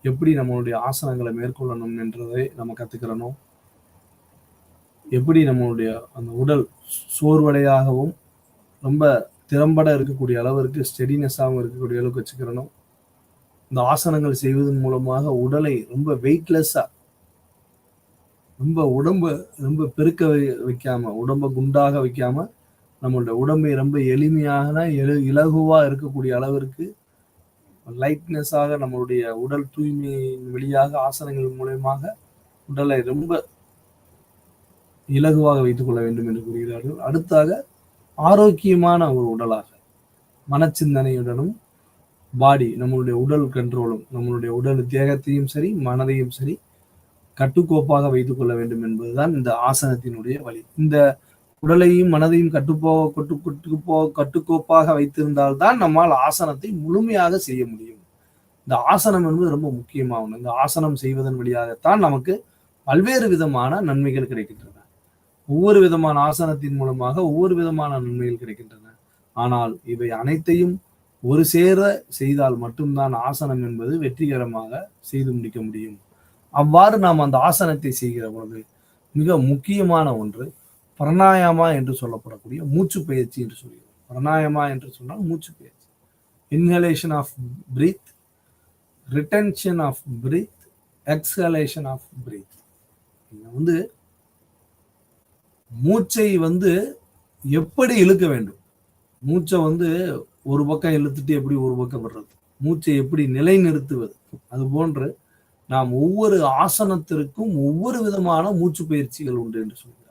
எப்படி நம்மளுடைய ஆசனங்களை மேற்கொள்ளணும் என்றதை நம்ம கத்துக்கிறணும். எப்படி நம்மளுடைய அந்த உடல் சோர்வடையாகவும் ரொம்ப திறம்பட இருக்கக்கூடிய அளவிற்கு ஸ்டெடினஸாகவும் இருக்கக்கூடிய அளவுக்கு வச்சுக்கிறணும். இந்த ஆசனங்கள் செய்வதன் மூலமாக உடலை ரொம்ப வெயிட்லெஸ்ஸா, ரொம்ப உடம்ப ரொம்ப பெருக்க வைக்காம, உடம்ப குண்டாக வைக்காம, நம்மளுடைய உடம்பை ரொம்ப எளிமையான இலகுவா இருக்கக்கூடிய அளவிற்கு லைட்னஸாக நம்மளுடைய உடல் தூய்மையின் வழியாக ஆசனங்கள் மூலமாக உடலை ரொம்ப இலகுவாக வைத்துக் கொள்ள வேண்டும் என்று கூறுகிறார்கள். அடுத்தாக ஆரோக்கியமான ஒரு உடலாக, மனச்சிந்தனையுடனும் பாடி, நம்மளுடைய உடல் கண்ட்ரோலும், நம்மளுடைய உடல் தேகத்தையும் சரி மனதையும் சரி கட்டுக்கோப்பாக வைத்துக் கொள்ள வேண்டும் என்பதுதான் இந்த ஆசனத்தினுடைய வழி. இந்த உடலையும் மனதையும் கட்டுக்கோப்பாக வைத்திருந்தால்தான் நம்மால் ஆசனத்தை முழுமையாக செய்ய முடியும். இந்த ஆசனம் என்பது ரொம்ப முக்கியமாகும். இந்த ஆசனம் செய்வதன் வழியாகத்தான் நமக்கு பல்வேறு விதமான நன்மைகள் கிடைக்கின்றன. ஒவ்வொரு விதமான ஆசனத்தின் மூலமாக ஒவ்வொரு விதமான நன்மைகள் கிடைக்கின்றன. ஆனால் இவை அனைத்தையும் ஒரு சேர செய்தால் மட்டும்தான் ஆசனம் என்பது வெற்றிகரமாக செய்து முடிக்க முடியும். அவ்வாறு நாம் அந்த ஆசனத்தை செய்கிற பொழுது மிக முக்கியமான ஒன்று பிராணாயாமா என்று சொல்லப்படக்கூடிய மூச்சு பயிற்சி என்று சொல்கிறோம். பிராணாயாமா என்று சொன்னால் மூச்சு பயிற்சி. Inhalation of breath, retention of breath, exhalation of breath. வந்து மூச்சை எப்படி இழுக்க வேண்டும், மூச்சை ஒரு பக்கம் இழுத்துட்டு எப்படி ஒரு பக்கம் விடுறது, மூச்சை எப்படி நிலைநிறுத்துவது, அது போன்று நாம் ஒவ்வொரு ஆசனத்திற்கும் ஒவ்வொரு விதமான மூச்சு பயிற்சிகள் உண்டு என்று சொல்கிறார்.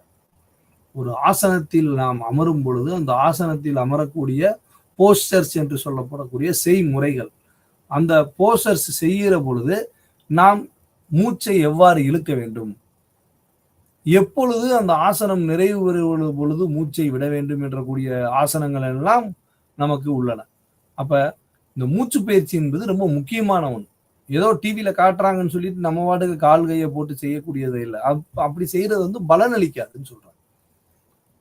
ஒரு ஆசனத்தில் நாம் அமரும் பொழுது அந்த ஆசனத்தில் அமரக்கூடிய போஸ்டர்ஸ் என்று சொல்லப்படக்கூடிய செய்முறைகள், அந்த போஸ்டர்ஸ் செய்கிற பொழுது நாம் மூச்சை எவ்வாறு இழுக்க வேண்டும், எப்பொழுது அந்த ஆசனம் நிறைவு பெறும் பொழுது மூச்சை விட வேண்டும் என்ற கூடிய ஆசனங்கள் எல்லாம் நமக்கு உள்ளன. அப்ப இந்த மூச்சு பயிற்சி என்பது ரொம்ப முக்கியமான ஒன்று. ஏதோ டிவியில காட்டுறாங்கன்னு சொல்லிட்டு நம்ம வாட்டுக்கு கால் கையை போட்டு செய்யக்கூடியது இல்லை. அப்படி செய்யறது பலன் அளிக்காதுன்னு சொல்றாங்க.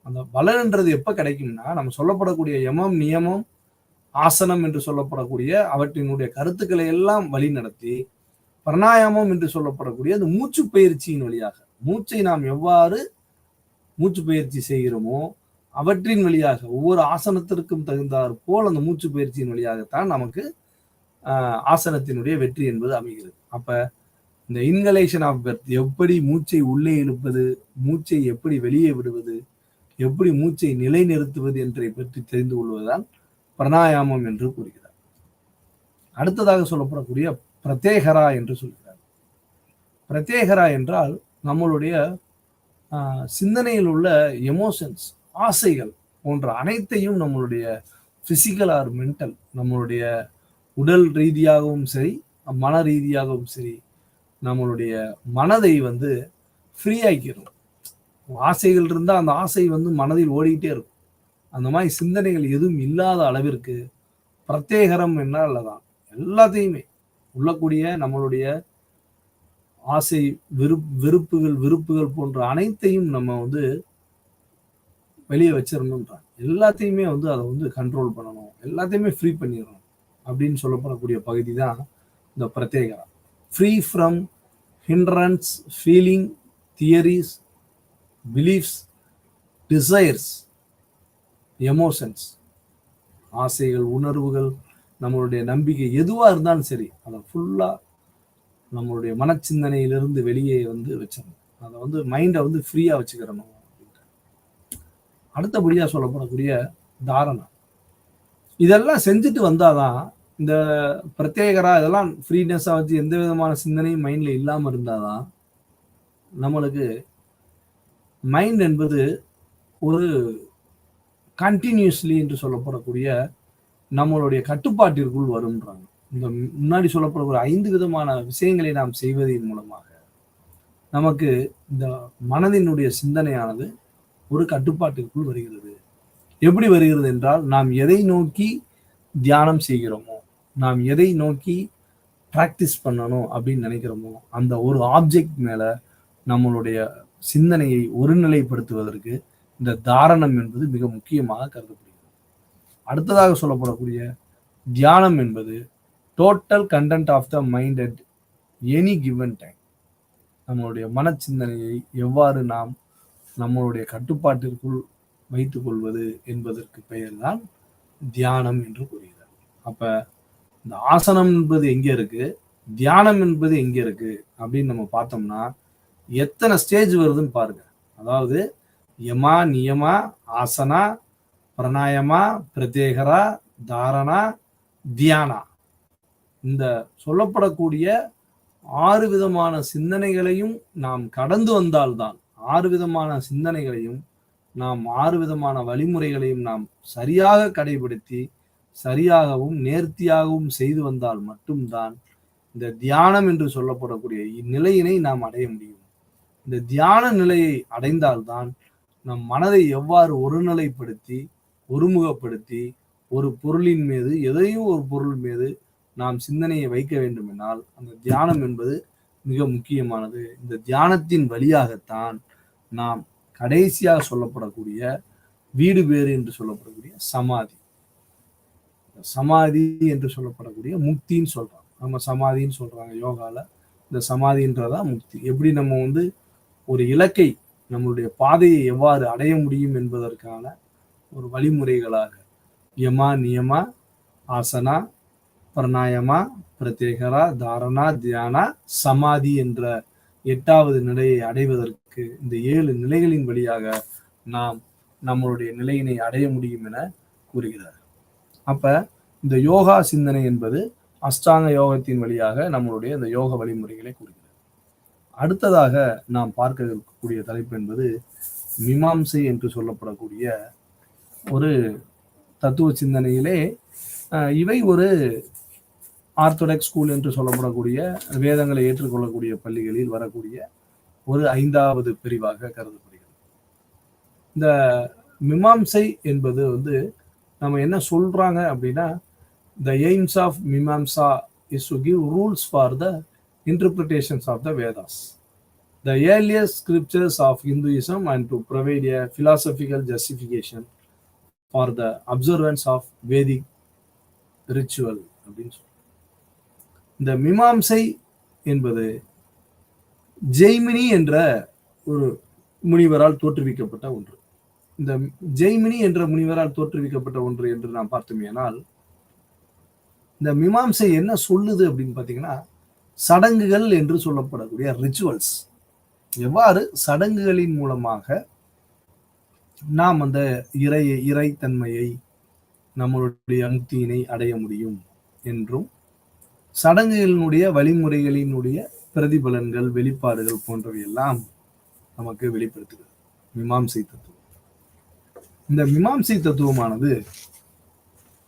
அந்த பலன்ன்றது எப்ப கிடைக்கும்னா, நம்ம சொல்லப்படக்கூடிய யமம் நியமம் ஆசனம் என்று சொல்லப்படக்கூடிய அவற்றினுடைய கருத்துக்களை எல்லாம் வழி நடத்தி பிராணாயாமம் என்று சொல்லப்படக்கூடிய அந்த மூச்சு பயிற்சியின் வழியாக, மூச்சை நாம் எவ்வாறு மூச்சு பயிற்சி செய்கிறோமோ அவற்றின் வழியாக ஒவ்வொரு ஆசனத்திற்கும் தகுந்தாற் போல் அந்த மூச்சு பயிற்சியின் வழியாகத்தான் நமக்கு ஆசனத்தினுடைய வெற்றி என்பது அமைகிறது. அப்ப இந்த இன்ஹலேஷன் ஆஃப் பெர்த், எப்படி மூச்சை உள்ளே இழுப்பது, மூச்சை எப்படி வெளியே விடுவது, எப்படி மூச்சை நிலைநிறுத்துவது என்றை பற்றி தெரிந்து கொள்வதுதான் பிராணாயாமம் என்று கூறுகிறார். அடுத்ததாக சொல்லப்படக்கூடிய பிரத்யேகரா என்று சொல்கிறார். பிரத்யேகரா என்றால் நம்மளுடைய சிந்தனையில் உள்ள எமோஷன்ஸ், ஆசைகள் போன்ற அனைத்தையும் நம்மளுடைய பிசிக்கல் ஆர் மென்டல், நம்மளுடைய உடல் ரீதியாகவும் சரி மன ரீதியாகவும் சரி நம்மளுடைய மனதை ஃப்ரீ ஆக்கிடும். ஆசைகள் இருந்தால் அந்த ஆசை மனதில் ஓடிக்கிட்டே இருக்கும். அந்த மாதிரி சிந்தனைகள் எதுவும் இல்லாத அளவிற்கு பிரத்யேகரம் என்றால் அதான் எல்லாத்தையுமே உள்ளக்கூடிய நம்மளுடைய ஆசை, விருப்புகள் போன்ற அனைத்தையும் நம்ம வெளியே வச்சிடணுன்றாங்க. எல்லாத்தையுமே வந்து அதை வந்து கண்ட்ரோல் பண்ணணும், எல்லாத்தையுமே ஃப்ரீ பண்ணிடணும் அப்படின்னு சொல்லப்படக்கூடிய பகுதி தான் இந்த பிரத்யேகரா. Free from hindrance, feeling, theories, beliefs, desires, emotions, ஆசைகள், உணர்வுகள், நம்மளுடைய நம்பிக்கை எதுவா இருந்தாலும் சரி, அதை ஃபுல்லா நம்மளுடைய மனச்சிந்தனையிலிருந்து வெளியே வந்து வச்சிடணும். அதை வந்து மைண்டை வந்து ஃப்ரீயா வச்சுக்கிறணும். அடுத்தபடியா சொல்லப்படக்கூடிய தாரணா. இதெல்லாம் செஞ்சுட்டு வந்தாதான் இந்த பிரத்யேகரா இதெல்லாம் ஃப்ரீனஸா வச்சு எந்த விதமான சிந்தனையும் மைண்ட்ல இல்லாம இருந்தாதான் நம்மளுக்கு மைண்ட் என்பது ஒரு கண்டினியூஸ்லி என்று சொல்லப்படக்கூடிய நம்மளுடைய கட்டுப்பாட்டிற்குள் வரும்ன்றாங்க. இந்த முன்னாடி சொல்லப்படக்கூடிய 5 விதமான விஷயங்களை நாம் செய்வதன் மூலமாக நமக்கு இந்த மனதினுடைய சிந்தனையானது ஒரு கட்டுப்பாட்டிற்குள் வருகிறது. எப்படி வருகிறது என்றால், நாம் எதை நோக்கி தியானம் செய்கிறோமோ, நாம் எதை நோக்கி பிராக்டிஸ் பண்ணணும் அப்படின்னு நினைக்கிறோமோ, அந்த ஒரு ஆப்ஜெக்ட் மேல நம்மளுடைய சிந்தனையை ஒருநிலைப்படுத்துவதற்கு இந்த தாரணம் என்பது மிக முக்கியமாக கருதப்படுகிறது. அடுத்ததாக சொல்லப்படக்கூடிய தியானம் என்பது total content of the mind at any given time. நம்மளுடைய மனச்சிந்தனையை எவ்வாறு நாம் நம்மளுடைய கட்டுப்பாட்டிற்குள் வைத்துக் கொள்வது என்பதற்கு பெயர் தான் தியானம் என்று கூறுகிறார். அப்ப இந்த ஆசனம் என்பது எங்க இருக்கு, தியானம் என்பது எங்க இருக்கு அப்படின்னு நம்ம பார்த்தோம்னா எத்தனை ஸ்டேஜ் வருதுன்னு பாருங்க. அதாவது யமா, நியமா, ஆசனா, பிரணாயமா, பிரத்யேகரா, தாரணா, தியானா, இந்த சொல்லப்படக்கூடிய 6 விதமான சிந்தனைகளையும் நாம் கடந்து வந்தால்தான், 6 விதமான சிந்தனைகளையும் நாம் 6 விதமான வழிமுறைகளையும் நாம் சரியாக கடைபிடித்து சரியாகவும் நேர்த்தியாகவும் செய்து வந்தால் மட்டும்தான் இந்த தியானம் என்று சொல்லப்படக்கூடிய இந்நிலையினை நாம் அடைய முடியும். இந்த தியான நிலையை அடைந்தால்தான் நம் மனதை எவ்வாறு ஒருநிலைப்படுத்தி ஒருமுகப்படுத்தி ஒரு பொருளின் மீது, எதையும் ஒரு பொருள் மீது நாம் சிந்தனையை வைக்க வேண்டும் என்றால் அந்த தியானம் என்பது மிக முக்கியமானது. இந்த தியானத்தின் வழியாகத்தான் நாம் கடைசியாக சொல்லப்படக்கூடிய வீடு பேறு என்று சொல்லப்படக்கூடிய சமாதி, சமாதி என்று சொல்லப்படக்கூடிய முக்தின்னு சொல்றாங்க. நம்ம சமாதின்னு சொல்றாங்க யோகால. இந்த சமாதின்றதா முக்தி. எப்படி நம்ம வந்து ஒரு இலக்கை, நம்மளுடைய பாதையை எவ்வாறு அடைய முடியும் என்பதற்கான ஒரு வழிமுறைகளாக யமா, நியமா, ஆசனா, பிரணாயமா, பிரத்யேகரா, தாரணா, தியானா, சமாதி என்ற 8வது நிலையை அடைவதற்கு இந்த 7 நிலைகளின் வழியாக நாம் நம்மளுடைய நிலையினை அடைய முடியும் என கூறுகிறார். அப்ப இந்த யோகா சிந்தனை என்பது அஷ்டாங்க யோகத்தின் வழியாக நம்மளுடைய இந்த யோக வழிமுறைகளை கூறுகிறது. அடுத்ததாக நாம் பார்க்க இருக்கக்கூடிய தலைப்பு என்பது மீமாம்சை என்று சொல்லப்படக்கூடிய ஒரு தத்துவ சிந்தனையிலே இவை ஒரு ஆர்த்தடாக்ஸ் ஸ்கூல் என்று சொல்லப்படக்கூடிய வேதங்களை ஏற்றுக்கொள்ளக்கூடிய பள்ளிகளில் வரக்கூடிய ஒரு 5வது பிரிவாக கருதப்படுகிறது. இந்த மீமாம்சை என்பது வந்து நம்ம என்ன சொல்றாங்க அப்படின்னா, the aims of Mimamsa is to give rules for the interpretations of the Vedas, the earliest scriptures of Hinduism, and to provide a philosophical justification for the observance of Vedic ritual அப்படின்னு சொல்றோம். இந்த மீமாம்சை என்பது ஜெய்மினி என்ற ஒரு முனிவரால் தோற்றுவிக்கப்பட்ட ஒன்று. இந்த ஜெய்மினி என்ற முனிவரால் தோற்றுவிக்கப்பட்ட ஒன்று என்று நாம் பார்த்தோமேனால், இந்த மீமாம்சை என்ன சொல்லுது அப்படின்னு பார்த்தீங்கன்னா, சடங்குகள் என்று சொல்லப்படக்கூடிய ரிச்சுவல்ஸ், எவ்வாறு சடங்குகளின் மூலமாக நாம் அந்த இறைத்தன்மையை, நம்மளுடைய முக்தியினை அடைய முடியும் என்றும், சடங்குகளினுடைய வழிமுறைகளினுடைய பிரதிபலன்கள், வெளிப்பாடுகள் போன்றவை எல்லாம் நமக்கு வெளிப்படுத்துகிறது மீமாம்சை தத்துவம். இந்த மீமாம்சை தத்துவமானது,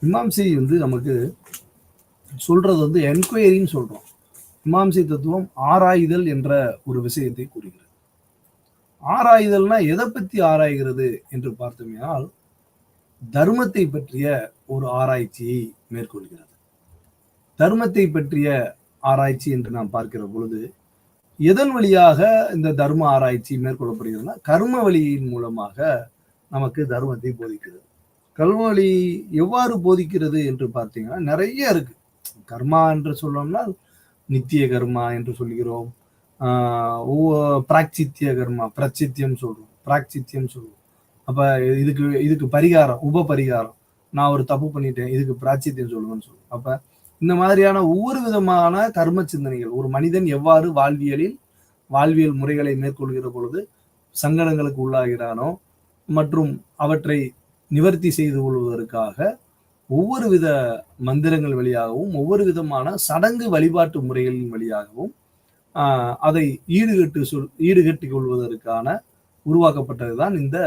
மீமாம்சை வந்து நமக்கு சொல்றது வந்து என்கொயரின்னு சொல்றோம். மீமாம்சை தத்துவம் ஆராய்தல் என்ற ஒரு விஷயத்தை கூறுகிறது. ஆராய்தல்னா எதை பற்றி ஆராய்கிறது என்று பார்த்தோம்னால், தர்மத்தை பற்றிய ஒரு ஆராய்ச்சியை மேற்கொள்கிறது. தர்மத்தை பற்றிய ஆராய்ச்சி என்று நாம் பார்க்கிற பொழுது எதன் வழியாக இந்த தர்ம ஆராய்ச்சி மேற்கொள்ளப்படுகிறதுனா, கர்ம வழியின் மூலமாக நமக்கு தர்மத்தை போதிக்கிறது. கல்வழி எவ்வாறு போதிக்கிறது என்று பார்த்தீங்கன்னா நிறைய இருக்கு. கர்மா என்று சொல்லணும்னா நித்திய கர்மா என்று சொல்கிறோம். பிராக்சித்திய கர்மா, பிரச்சித்தியம் சொல்றோம், பிராக்சித்தியம் சொல்றோம். அப்ப இதுக்கு பரிகாரம், உப பரிகாரம். நான் ஒரு தப்பு பண்ணிட்டேன், இதுக்கு பிராச்சித்தியம் சொல்லுவேன்னு சொல்லுவோம். அப்ப இந்த மாதிரியான ஒவ்வொரு விதமான கர்ம சிந்தனைகள், ஒரு மனிதன் எவ்வாறு வாழ்வியல் முறைகளை மேற்கொள்கிற பொழுது சங்கடங்களுக்கு உள்ளாகிறானோ மற்றும் அவற்றை நிவர்த்தி செய்து கொள்வதற்காக ஒவ்வொரு வித மந்திரங்கள் வழியாகவும் ஒவ்வொரு விதமான சடங்கு வழிபாட்டு முறைகளின் வழியாகவும் அதை ஈடுகட்டி கொள்வதற்கான உருவாக்கப்பட்டதுதான் இந்த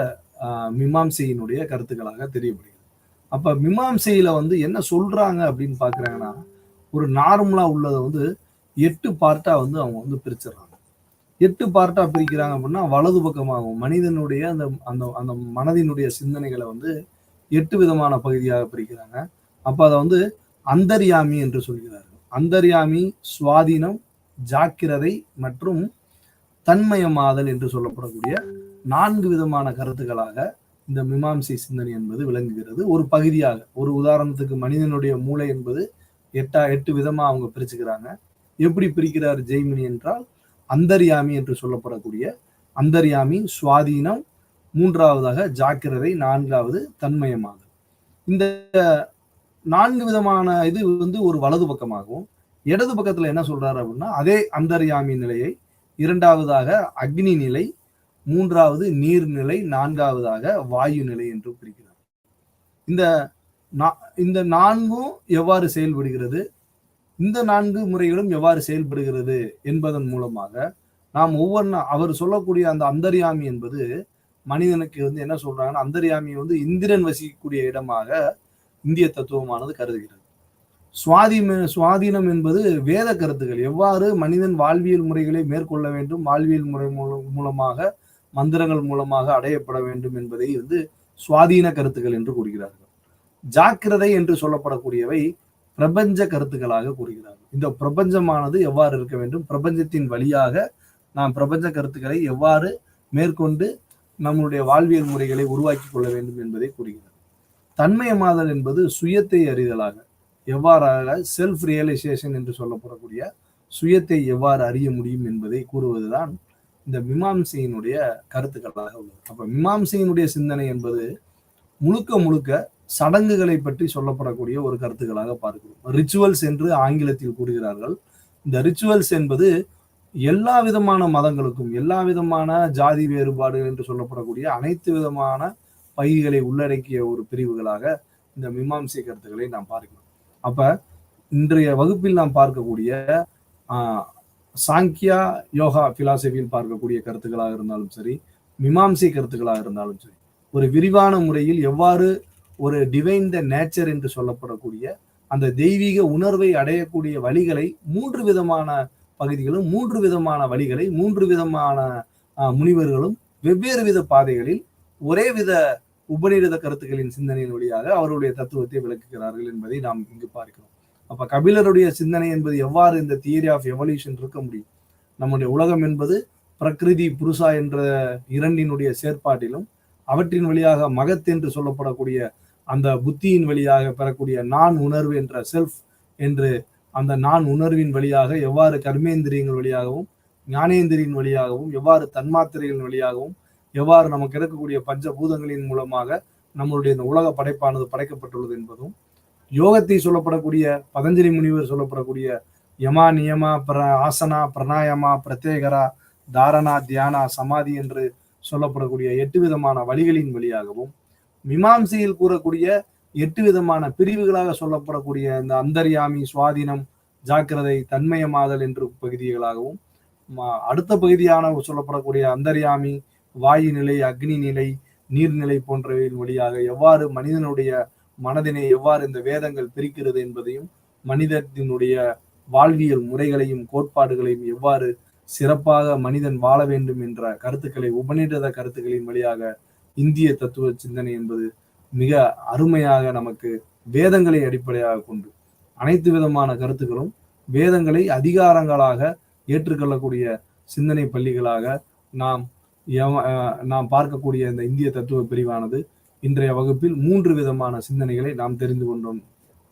மீமாம்சையினுடைய கருத்துக்களாக தெரியப்படுகிறது. அப்ப மீமாம்சையில என்ன சொல்றாங்க அப்படின்னு பாக்குறாங்கன்னா, ஒரு நார்மலா உள்ளதை 8 பார்ட்டா அவங்க பிரிச்சிடறாங்க. 8 பார்ட்டா பிரிக்கிறாங்க அப்படின்னா வலது பக்கமாகும் மனிதனுடைய அந்த அந்த அந்த மனதினுடைய சிந்தனைகளை 8 விதமான பகுதியாக பிரிக்கிறாங்க. அப்ப அதை அந்தர்யாமி என்று சொல்கிறார்கள். அந்தர்யாமி, சுவாதீனம், ஜாக்கிரதை மற்றும் தன்மயமாதல் என்று சொல்லப்படக்கூடிய 4 விதமான கருத்துக்களாக இந்த மீமாம்சை சிந்தனை என்பது விளங்குகிறது. ஒரு பகுதியாக, ஒரு உதாரணத்துக்கு மனிதனுடைய மூளை என்பது 8 விதமா அவங்க பிரிச்சுக்கிறாங்க. எப்படி பிரிக்கிறார் ஜெய்மினி என்றால், அந்தர்யாமி என்று சொல்லப்படக்கூடிய அந்தர்யாமி, சுவாதீனம், 3வதாக ஜாக்கிரதை, 4வது தன்மயமாதல். இந்த 4 விதமான இது ஒரு வலது பக்கமாகவும், இடது பக்கத்துல என்ன சொல்றாரு அப்படின்னா, அதே அந்தர்யாமி நிலையை 2வதாக அக்னி நிலை, 3வது நீர்நிலை, 4வதாக வாயு நிலை என்று பிரிக்கிறார். இந்த 4ம் எவ்வாறு செயல்படுகிறது, இந்த 4 முறைகளும் எவ்வாறு செயல்படுகிறது என்பதன் மூலமாக நாம் அவர் சொல்லக்கூடிய அந்த அந்தர்யாமி என்பது மனிதனுக்கு என்ன சொல்றாங்கன்னா, அந்தர்யாமி இந்திரன் வசிக்கக்கூடிய இடமாக இந்திய தத்துவமானது கருதுகிறது. சுவாதீனம் என்பது வேத கருத்துக்கள், எவ்வாறு மனிதன் வாழ்வியல் முறைகளை மேற்கொள்ள வேண்டும், வாழ்வியல் முறை மூலமாக மந்திரங்கள் மூலமாக அடையப்பட வேண்டும் என்பதை சுவாதீன கருத்துக்கள் என்று கூறுகிறார்கள். ஜாக்கிரதை என்று சொல்லப்படக்கூடியவை பிரபஞ்ச கருத்துக்களாக கூறுகிறார்கள். இந்த பிரபஞ்சமானது எவ்வாறு இருக்க வேண்டும், பிரபஞ்சத்தின் வழியாக நாம் பிரபஞ்ச கருத்துக்களை எவ்வாறு மேற்கொண்டு நம்முடைய வாழ்வியல் முறைகளை உருவாக்கி கொள்ள வேண்டும் என்பதை கூறுகிறது. தன்மயமாதல் என்பது சுயத்தை அறிதலாக, எவ்வாறாக செல்ஃப் ரியலைசேஷன் என்று சொல்லப்படக்கூடிய சுயத்தை எவ்வாறு அறிய முடியும் என்பதை கூறுவதுதான் இந்த மீமாம்சையினுடைய கருத்துக்களாக உள்ளது. அப்ப மீமாம்சையினுடைய சிந்தனை என்பது முழுக்க சடங்குகளை பற்றி சொல்லப்படக்கூடிய ஒரு கருத்துக்களாக பார்க்கிறோம். ரிச்சுவல்ஸ் என்று ஆங்கிலத்தில் கூறுகிறார்கள். இந்த ரிச்சுவல்ஸ் என்பது எல்லா விதமான மதங்களுக்கும், எல்லா விதமான ஜாதி வேறுபாடு என்று சொல்லப்படக்கூடிய அனைத்து விதமான பகுதிகளை உள்ளடக்கிய ஒரு பிரிவுகளாக இந்த மீமாம்சை கருத்துக்களை நாம் பார்க்கிறோம். அப்ப இன்றைய வகுப்பில் நாம் பார்க்கக்கூடிய சாங்கியா யோகா பிலாசபியில் பார்க்கக்கூடிய கருத்துக்களாக இருந்தாலும் சரி, மீமாம்சை கருத்துக்களாக இருந்தாலும் சரி, ஒரு விரிவான முறையில் எவ்வாறு ஒரு டிவைன் த நேச்சர் என்று சொல்லப்படக்கூடிய அந்த தெய்வீக உணர்வை அடையக்கூடிய வழிகளை 3 விதமான பகுதிகளும், 3 விதமான வழிகளை 3 விதமான முனிவர்களும் வெவ்வேறு வித பாதைகளில் ஒரே வித உபநிடத கருத்துக்களின் சிந்தனையின் வழியாக அவருடைய தத்துவத்தை விளக்குகிறார்கள் என்பதை நாம் இங்கு பார்க்கிறோம். அப்ப கபிலருடைய சிந்தனை என்பது எவ்வாறு இந்த தியரி ஆஃப் எவல்யூஷன் இருக்க முடியும், நம்முடைய உலகம் என்பது பிரகிருதி புருஷா என்ற இரண்டினுடைய செயற்பாட்டிலும் அவற்றின் வழியாக மகத் என்று சொல்லப்படக்கூடிய அந்த புத்தியின் வழியாக பெறக்கூடிய நான் உணர்வு என்ற செல்ஃப் என்று அந்த நான் உணர்வின் வழியாக எவ்வாறு கர்மேந்திரியங்கள் வழியாகவும் ஞானேந்திரியின் வழியாகவும் எவ்வாறு தன்மாத்திரைகளின் வழியாகவும் எவ்வாறு நமக்கு இருக்கக்கூடிய பஞ்சபூதங்களின் மூலமாக நம்மளுடைய இந்த உலக படைப்பானது படைக்கப்பட்டுள்ளது என்பதும், யோகத்தை சொல்லப்படக்கூடிய பதஞ்சலி முனிவர் சொல்லப்படக்கூடிய யமா நியமா ஆசனா பிரணாயமா பிரத்யேகரா தாரணா தியானா சமாதி என்று சொல்லப்படக்கூடிய 8 விதமான வழிகளின் வழியாகவும், மீமாம்சையில் கூறக்கூடிய 8 விதமான பிரிவுகளாக சொல்லப்படக்கூடிய இந்த அந்தர்யாமி, சுவாதீனம், ஜாக்கிரதை, தன்மயமாதல் என்று பகுதிகளாகவும், அடுத்த பகுதியான சொல்லப்படக்கூடிய அந்தர்யாமி, வாயு நிலை, அக்னி நிலை, நீர்நிலை போன்றவையின் வழியாக எவ்வாறு மனிதனுடைய மனதினை எவ்வாறு இந்த வேதங்கள் பிரிக்கிறது என்பதையும், மனிதத்தினுடைய வாழ்வியல் முறைகளையும் கோட்பாடுகளையும் எவ்வாறு சிறப்பாக மனிதன் வாழ வேண்டும் என்ற கருத்துக்களை உபநிடத கருத்துக்களின் வழியாக இந்திய தத்துவ சிந்தனை என்பது மிக அருமையாக நமக்கு வேதங்களை அடிப்படையாக கொண்டு அனைத்து விதமான கருத்துக்களும் வேதங்களை அதிகாரங்களாக ஏற்றுக்கொள்ளக்கூடிய சிந்தனை பள்ளிகளாக நாம் நாம் பார்க்கக்கூடிய இந்த இந்திய தத்துவ பிரிவானது இன்றைய வகுப்பில் 3 விதமான சிந்தனைகளை நாம் தெரிந்து கொண்டோம்.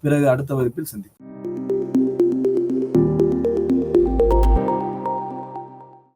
பிறகு அடுத்த வகுப்பில் சந்திப்போம்.